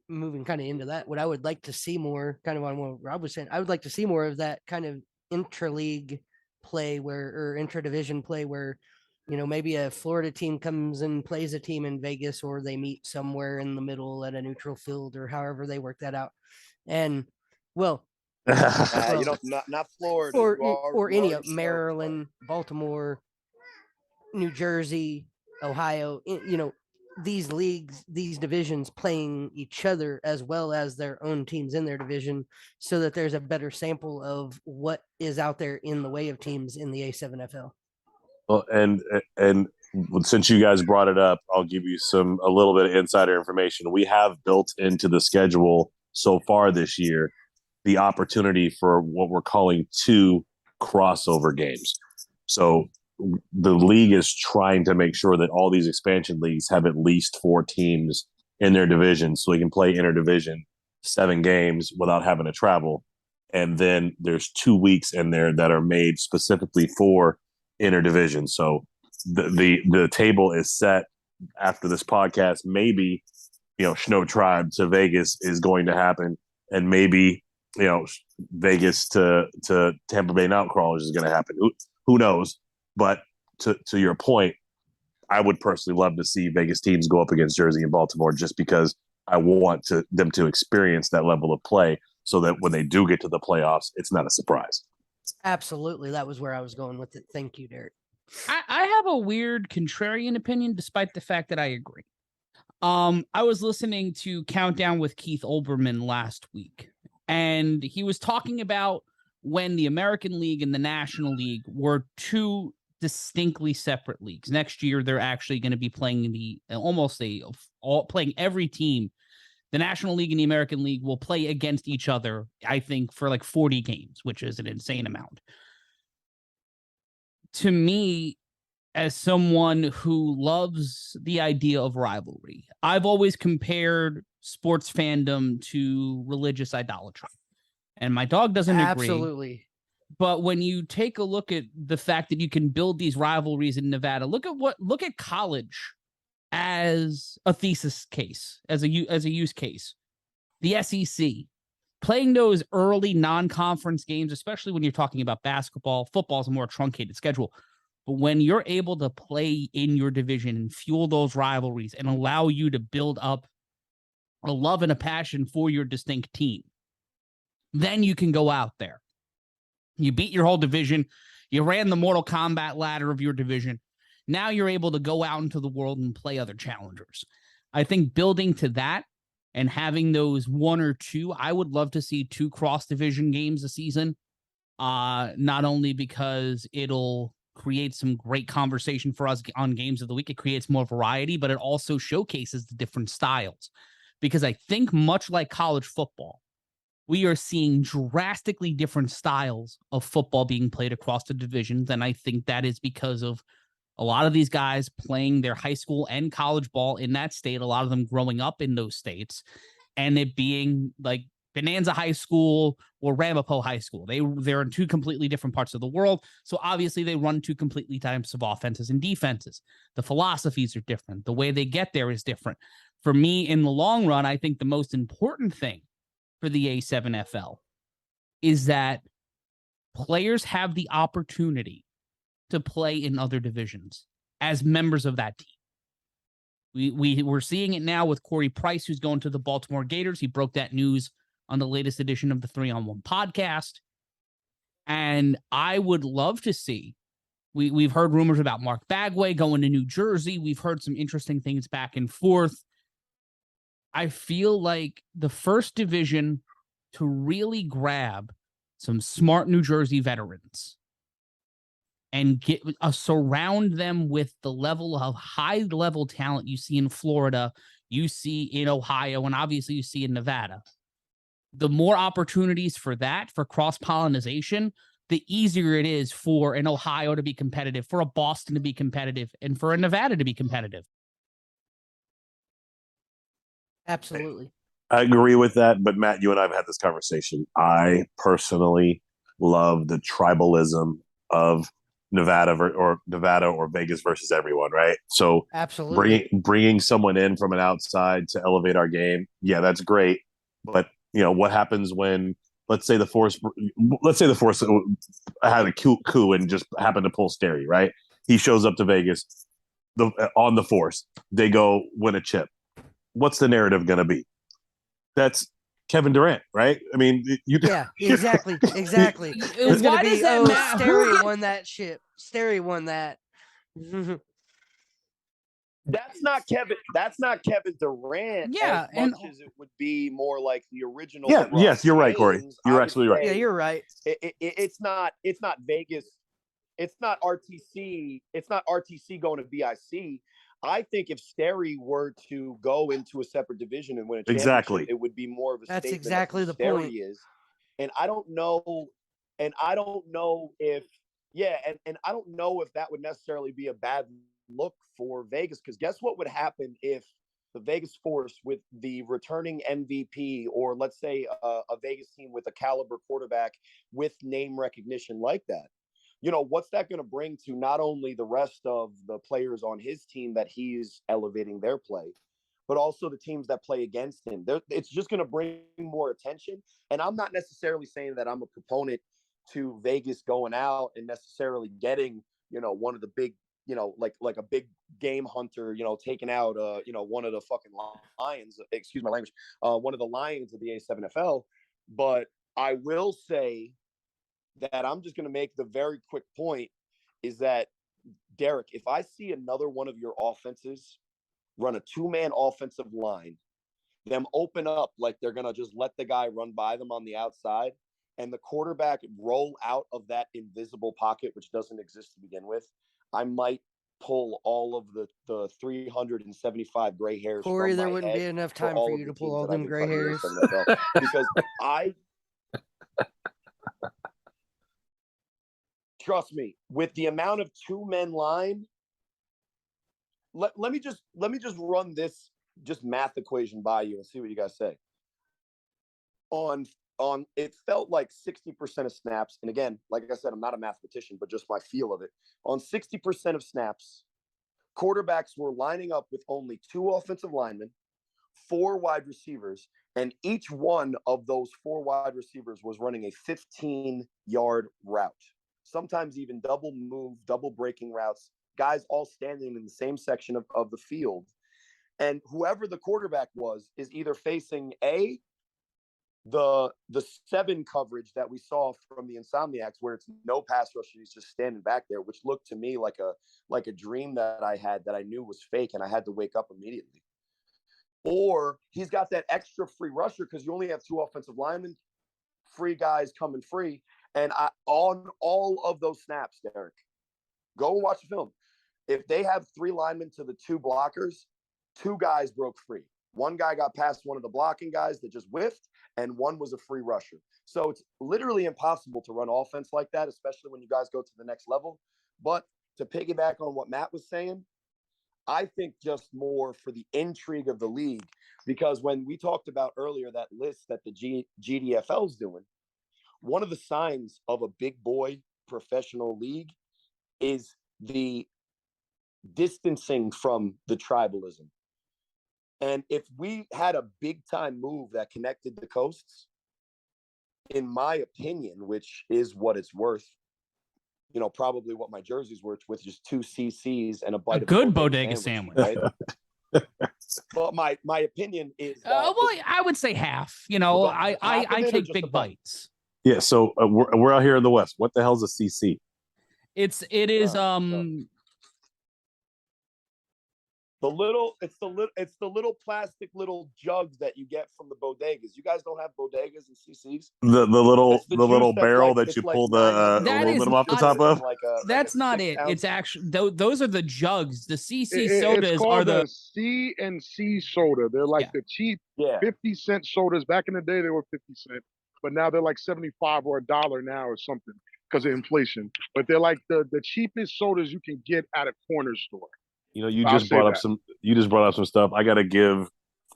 moving kind of into that, what I would like to see more, kind of on what Rob was saying, I would like to see more of that kind of intra-league play or intra-division play where, maybe a Florida team comes and plays a team in Vegas, or they meet somewhere in the middle at a neutral field, or however they work that out. And not Florida or any of Maryland, Baltimore, New Jersey, Ohio, these leagues, these divisions playing each other as well as their own teams in their division, so that there's a better sample of what is out there in the way of teams in the A7FL. Well, and since you guys brought it up, I'll give you a little bit of insider information. We have built into the schedule so far this year the opportunity for what we're calling 2 crossover games. So the league is trying to make sure that all these expansion leagues have at least 4 teams in their division, so we can play interdivision 7 games without having to travel. And then there's 2 weeks in there that are made specifically for interdivision. So the table is set after this podcast. Maybe, Snow Tribe to Vegas is going to happen, and maybe, Vegas to Tampa Bay Mountain Crawlers is going to happen. Who knows? But to your point, I would personally love to see Vegas teams go up against Jersey and Baltimore, just because I want them to experience that level of play, so that when they do get to the playoffs, it's not a surprise. Absolutely. That was where I was going with it. Thank you, Derek. I have a weird contrarian opinion, despite the fact that I agree. I was listening to Countdown with Keith Olbermann last week, and he was talking about when the American League and the National League were 2 distinctly separate leagues. Next year, they're actually going to be playing playing every team. The National League and the American League will play against each other, I think, for like 40 games, which is an insane amount. To me, as someone who loves the idea of rivalry, I've always compared sports fandom to religious idolatry. And my dog doesn't agree. Absolutely. But when you take a look at the fact that you can build these rivalries in Nevada, look at college as a thesis case, as a use case. The SEC, playing those early non-conference games, especially when you're talking about basketball. Football is a more truncated schedule. But when you're able to play in your division and fuel those rivalries and allow you to build up a love and a passion for your distinct team, then you can go out there. You beat your whole division. You ran the Mortal Kombat ladder of your division. Now you're able to go out into the world and play other challengers. I think building to that and having those 1 or 2, I would love to see 2 cross-division games a season. Not only because it'll create some great conversation for us on Games of the Week, it creates more variety, but it also showcases the different styles. Because I think much like college football, we are seeing drastically different styles of football being played across the divisions, and I think that is because of A lot of these guys playing their high school and college ball in that state, a lot of them growing up in those states, and it being like Bonanza High School or Ramapo High School. They're in two completely different parts of the world. So obviously they run two completely types of offenses and defenses. The philosophies are different. The way they get there is different. For me, in the long run, I think the most important thing for the A7FL is that players have the opportunity to play in other divisions as members of that team. We're seeing it now with Corey Price, who's going to the Baltimore Gators. He broke that news on the latest edition of the 3-on-1 podcast. And I would love to see, we've heard rumors about Mark Bagway going to New Jersey. We've heard some interesting things back and forth. I feel like the first division to really grab some smart New Jersey veterans and surround them with the level of high-level talent you see in Florida, you see in Ohio, and obviously you see in Nevada. The more opportunities for that, for cross-pollination, the easier it is for an Ohio to be competitive, for a Boston to be competitive, and for a Nevada to be competitive. Absolutely. I agree with that, but Matt, you and I have had this conversation. I personally love the tribalism of Nevada or Vegas versus everyone, right? So absolutely bringing someone in from an outside to elevate our game, yeah, that's great. But what happens when let's say the force had a coup and just happened to pull Sterry, right? He shows up to Vegas on the force. They go win a chip. What's the narrative going to be? That's Kevin Durant, right? I mean, yeah, exactly. It's going to be, Sterry won that ship. Sterry won that. That's not Kevin Durant. Yeah, as much as it would be more like the original. Yeah, yes, you're right, Corey. You're absolutely right. Yeah, you're right. It's not Vegas. It's not RTC. It's not RTC going to BIC. I think if Sterry were to go into a separate division and win a championship, it would be more of a That's statement exactly of who the Sterry point. is. And I don't know if I don't know if that would necessarily be a bad look for Vegas, because guess what would happen if the Vegas Force with the returning MVP, or let's say a Vegas team with a caliber quarterback with name recognition like that? What's that going to bring to not only the rest of the players on his team that he's elevating their play, but also the teams that play against him? It's just going to bring more attention. And I'm not necessarily saying that I'm a proponent to Vegas going out and necessarily getting, one of the big, like a big game hunter, taking out, one of the fucking lions, excuse my language, one of the lions of the A7FL. But I will say that I'm just going to make the very quick point is that, Derek, if I see another one of your offenses run a two-man offensive line, them open up like they're going to just let the guy run by them on the outside, and the quarterback roll out of that invisible pocket, which doesn't exist to begin with, I might pull all of the 375 gray hairs. Corey, from there my wouldn't head be enough time for you to pull all them gray hairs. Because trust me, with the amount of two-men line, let me just run this math equation by you and see what you guys say. On it felt like 60% of snaps, and again, like I said, I'm not a mathematician, but just my feel of it. On 60% of snaps, quarterbacks were lining up with only 2 offensive linemen, 4 wide receivers, and each one of those 4 wide receivers was running a 15-yard route. Sometimes even double move, double breaking routes, guys all standing in the same section of the field. And whoever the quarterback was is either facing the 7 coverage that we saw from the Insomniacs, where it's no pass rush and he's just standing back there, which looked to me like a dream that I had that I knew was fake, and I had to wake up immediately. Or he's got that extra free rusher because you only have 2 offensive linemen, free guys coming free. And on all of those snaps, Derek, go and watch the film. If they have 3 linemen to the 2 blockers, 2 guys broke free. 1 guy got past one of the blocking guys that just whiffed, and 1 was a free rusher. So it's literally impossible to run offense like that, especially when you guys go to the next level. But to piggyback on what Matt was saying, I think just more for the intrigue of the league, because when we talked about earlier that list that the GDFL's doing, one of the signs of a big boy professional league is the distancing from the tribalism. And if we had a big time move that connected the coasts, in my opinion, which is what it's worth, you know, probably what my jersey's worth, with just 2 CCs and a bite A of good bodega sandwich. right? But my opinion is that well, I would say half. You know, Well, half of I it or take just a big bite? bites. Yeah, so we're out here in the West. What the hell's a CC? It is it's the little plastic little jugs that you get from the bodegas. You guys don't have bodegas and CCs? The little It's the the little juice that's barrel like- that it's you like pull the That is aluminum off the not- top of. that's not 6 it. ounce. It's actually those are the jugs. The CC It's sodas called are the a C and C soda. They're like Yeah. the cheap Yeah. 50-cent sodas. Back in the day, they were 50 cents, but now they're like 75 or $1 now or something because of inflation. But they're like the cheapest sodas you can get at a corner store. You know, you I'll just say brought up that. some stuff. I got to give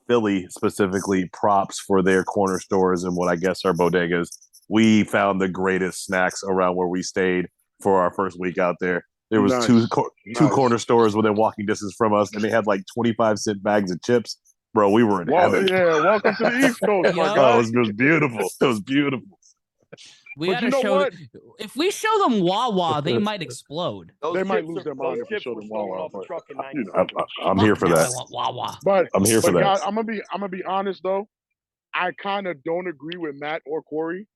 Philly specifically props for their corner stores and what I guess are bodegas. We found the greatest snacks around where we stayed for our first week out there. There was Nice. two Nice. corner stores within walking distance from us, and they had like 25-cent bags of chips. Bro, we were in Well, heaven. yeah, welcome to the East Coast, my Yeah. Oh, guy. it was beautiful. It was beautiful. we But gotta you know show. what? If we show them Wawa, they might explode. Those They might chips lose are- their mind those if we chips show were them stolen Wawa, off a but, truck in you know, 90 I'm here for Now that. I want Wawa. But I'm here for that. guys, I'm gonna be honest though. I kind of don't agree with Matt or Corey,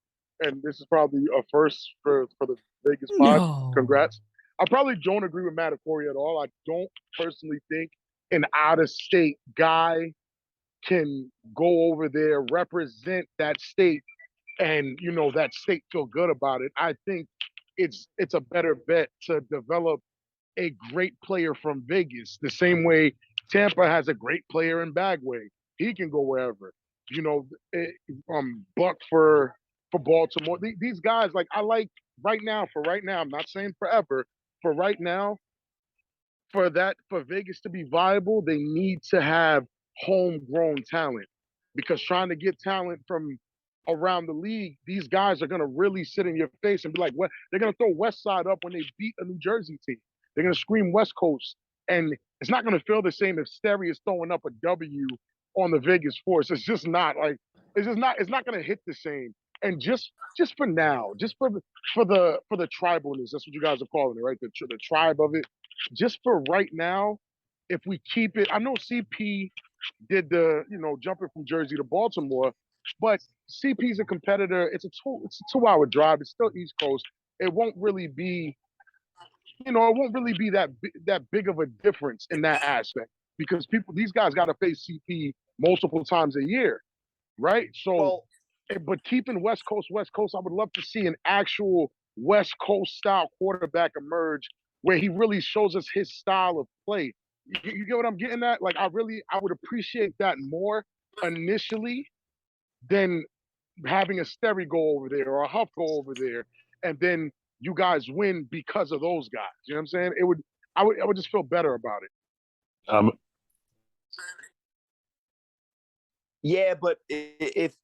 and this is probably a first for the Vegas pod. No. Congrats. I probably don't agree with Matt or Corey at all. I don't personally think an out of state guy can go over there, represent that state, and that state feel good about it. I think it's a better bet to develop a great player from Vegas, the same way Tampa has a great player in Bagway. He can go wherever. Buck for Baltimore. These guys, like, I like right now. For right now, I'm not saying forever. For right now, for Vegas to be viable, they need to have homegrown talent, because trying to get talent from around the league, these guys are gonna really sit in your face and be like, "What?" They're gonna throw West Side up when they beat a New Jersey team. They're gonna scream West Coast, and it's not gonna feel the same if Sterry is throwing up a W on the Vegas Force. It's just not like it's not gonna hit the same. And just for now, just for the tribalness, that's what you guys are calling it, right? The tribe of it. Just for right now, if we keep it, I know CP did the jumping from Jersey to Baltimore, but CP's a competitor. It's a 2-hour drive. It's still East Coast. It won't really be that big of a difference in that aspect, because these guys got to face CP multiple times a year, right? So, but keeping West Coast, I would love to see an actual West Coast style quarterback emerge where he really shows us his style of play. You get what I'm getting at? Like, I would appreciate that more initially than having a Sterry go over there or a Huff go over there, and then you guys win because of those guys. You know what I'm saying? I would just feel better about it. Yeah, but if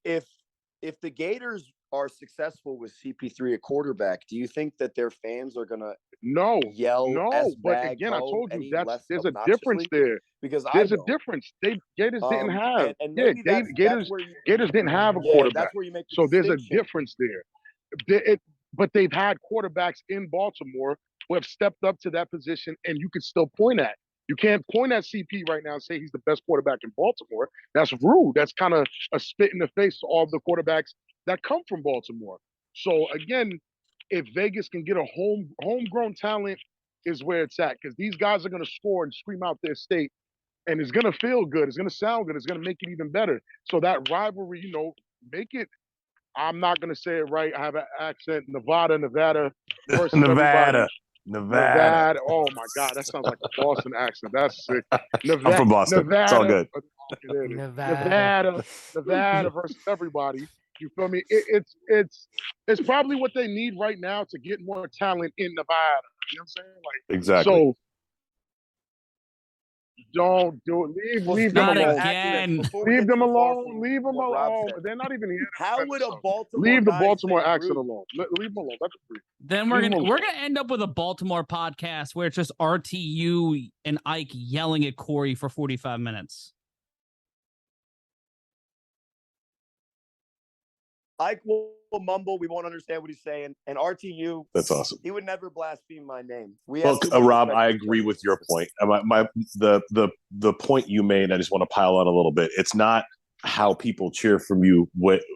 the Gators are successful with CP3 at quarterback, do you think that their fans are gonna yell? No, but again, I told you there's a difference there. Because there's a difference. Gators didn't have. And Yeah, maybe Gators didn't have a quarterback. That's where you make the so there's a distinction. difference there. But they've had quarterbacks in Baltimore who have stepped up to that position, and you could still point at. You can't point at CP right now and say he's the best quarterback in Baltimore. That's rude. That's kind of a spit in the face to all the quarterbacks that come from Baltimore. So again, if Vegas can get a homegrown talent, is where it's at, because these guys are going to score and scream out their state, and it's going to feel good. It's going to sound good. It's going to make it even better. So that rivalry, make it. I'm not going to say it right. I have an accent. Nevada versus Nevada. Oh my God, that sounds like a Boston accent. That's sick. I'm from Boston. Nevada, it's all good. Nevada versus everybody. You feel me? It's probably what they need right now to get more talent in Nevada. You know what I'm saying? Like, Exactly. so don't do it. Leave them Not alone. again. Leave them alone. Leave them alone. They're not even here. How would a Baltimore leave the guy Baltimore say accent rude? alone? Leave them alone. That's free. Then we're gonna end up with a Baltimore podcast where it's just RTU and Ike yelling at Corey for 45 minutes. Ike will mumble. We won't understand what he's saying. And RTU, That's awesome. he would never blaspheme my name. Look, Rob, I agree with your point. The point you made, I just want to pile on a little bit. It's not how people cheer from you,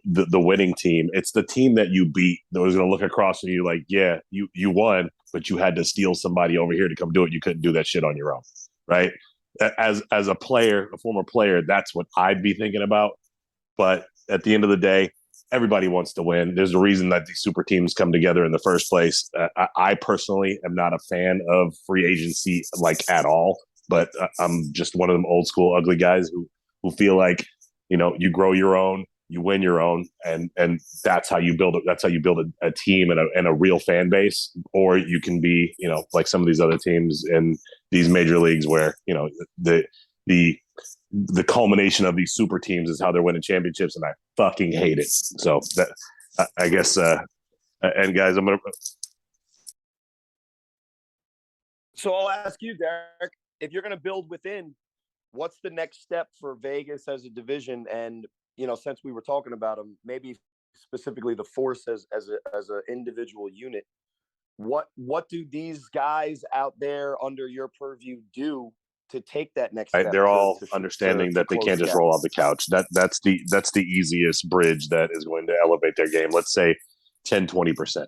the winning team. It's the team that you beat that was going to look across and you like, yeah, you won, but you had to steal somebody over here to come do it. You couldn't do that shit on your own, right? As a player, a former player, that's what I'd be thinking about. But at the end of the day, everybody wants to win. There's a reason that these super teams come together in the first place. I personally am not a fan of free agency like at all, but I'm just one of them old school ugly guys who feel like, you know, you grow your own, you win your own, and that's how you build it. That's how you build a team and a real fan base. Or you can be, you know, like some of these other teams in these major leagues where, you know, the culmination of these super teams is how they're winning championships, and I fucking hate it. So that I guess, and guys, I'm gonna. So I'll ask you, Derek, if you're gonna build within, what's the next step for Vegas as a division? And you know, since we were talking about them, maybe specifically the Force as an individual unit. What do these guys out there under your purview do to take that next step? They're all understanding that they can't just roll off the couch. That's the easiest bridge that is going to elevate their game. Let's say 10-20%.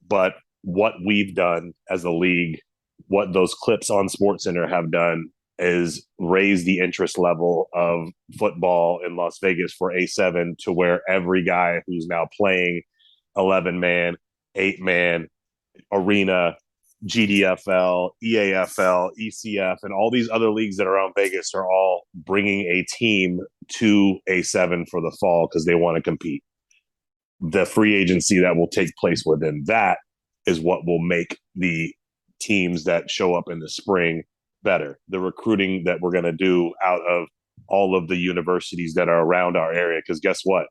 But what we've done as a league, what those clips on SportsCenter have done, is raise the interest level of football in Las Vegas for A7 to where every guy who's now playing 11-man, 8-man, arena, GDFL, EAFL, ECF, and all these other leagues that are around Vegas are all bringing a team to A7 for the fall because they want to compete. The free agency that will take place within that is what will make the teams that show up in the spring better. The recruiting that we're going to do out of all of the universities that are around our area, because guess what?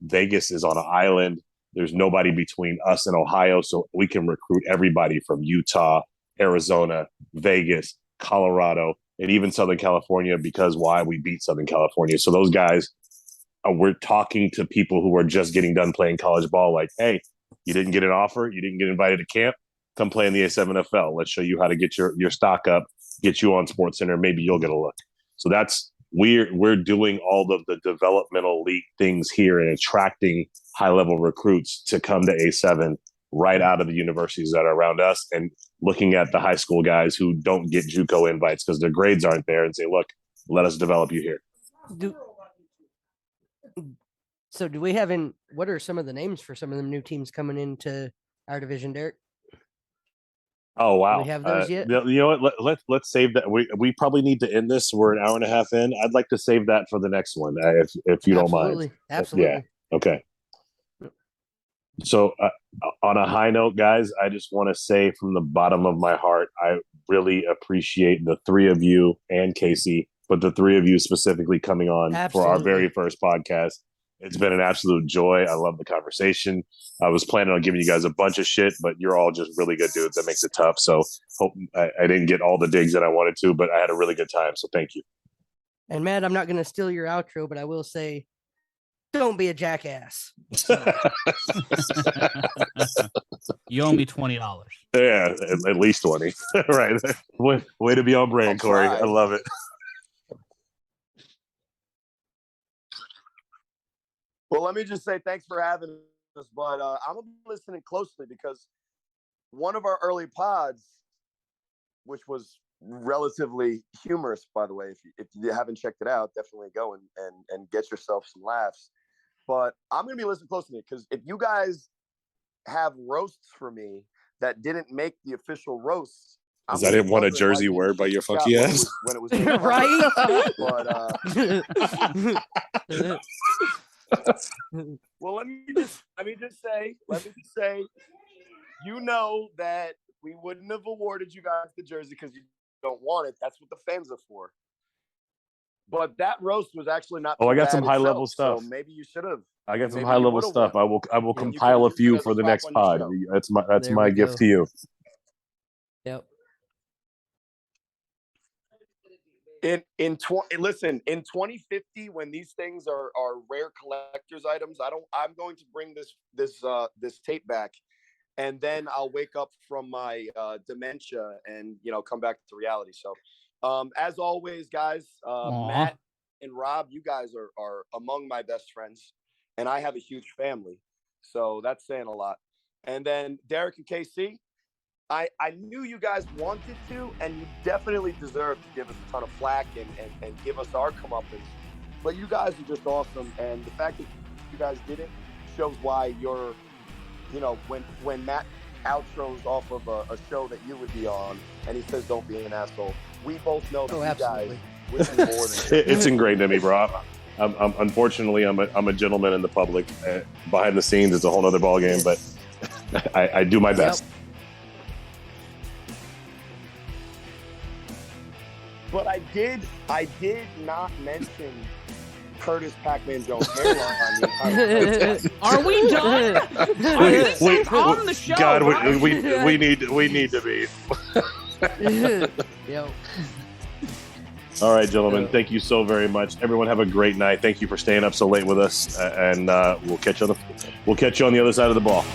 Vegas is on an island. There's nobody between us and Ohio, so we can recruit everybody from Utah, Arizona, Vegas, Colorado, and even Southern California, because why? We beat Southern California. So those guys, we're talking to people who are just getting done playing college ball like, hey, you didn't get an offer, you didn't get invited to camp, come play in the A7FL. Let's show you how to get your stock up, get you on SportsCenter, maybe you'll get a look. So that's we're doing all of the developmental league things here and attracting high-level recruits to come to A7 right out of the universities that are around us, and looking at the high school guys who don't get JUCO invites because their grades aren't there and say, look, let us develop you here. So do we have what are some of the names for some of the new teams coming into our division, Derek? Oh wow! Do we have those yet? You know what? Let's save that. We probably need to end this. We're an hour and a half in. I'd like to save that for the next one, if you don't mind. Absolutely. Yeah. Okay. So on a high note, guys, I just want to say from the bottom of my heart, I really appreciate the three of you and Casey, but the three of you specifically coming on for our very first podcast. It's been an absolute joy. I love the conversation. I was planning on giving you guys a bunch of shit, but you're all just really good dudes. That makes it tough. So hope I didn't get all the digs that I wanted to, but I had a really good time. So thank you. And Matt, I'm not going to steal your outro, but I will say, don't be a jackass. You owe me $20. Yeah, at least 20. Right. Way to be on brand, Corey. I love it. Well, let me just say thanks for having us, but I'm going to be listening closely because one of our early pods, which was relatively humorous, by the way, if you haven't checked it out, definitely go and get yourself some laughs. But I'm going to be listening closely because if you guys have roasts for me that didn't make the official roasts, because I didn't want a Jersey word by your funky ass. When it was right? But well, let me just say, you know that we wouldn't have awarded you guys the jersey because you don't want it. That's what the fans are for. But that roast was actually not. Oh, I got bad some high-level itself, stuff. So maybe you should have. I got some Maybe high you level would've stuff. won. I will And you compile a can use it few as for a the prop next on your pod. show. That's There my we gift go. to you. Yep. In 2050, when these things are rare collector's items, I'm going to bring this tape back, and then I'll wake up from my dementia and come back to reality. So as always, guys, Matt and Rob, you guys are among my best friends, and I have a huge family, so that's saying a lot. And then Derek and KC, I knew you guys wanted to, and you definitely deserve to give us a ton of flack and give us our comeuppance. But you guys are just awesome, and the fact that you guys didn't shows why you're, when Matt outros off of a show that you would be on, and he says don't be an asshole, we both know that you absolutely. guys would be more than It's ingrained in me, bro. Unfortunately, I'm a gentleman in the public. Behind the scenes, it's a whole other ballgame, but I do my best. But I did not mention Curtis Pac-Man Jones' hairline. Are we done? Are these things on the show? God, right? we need to be. Yep. All right, gentlemen. Thank you so very much. Everyone, have a great night. Thank you for staying up so late with us, and we'll catch you on the other side of the ball.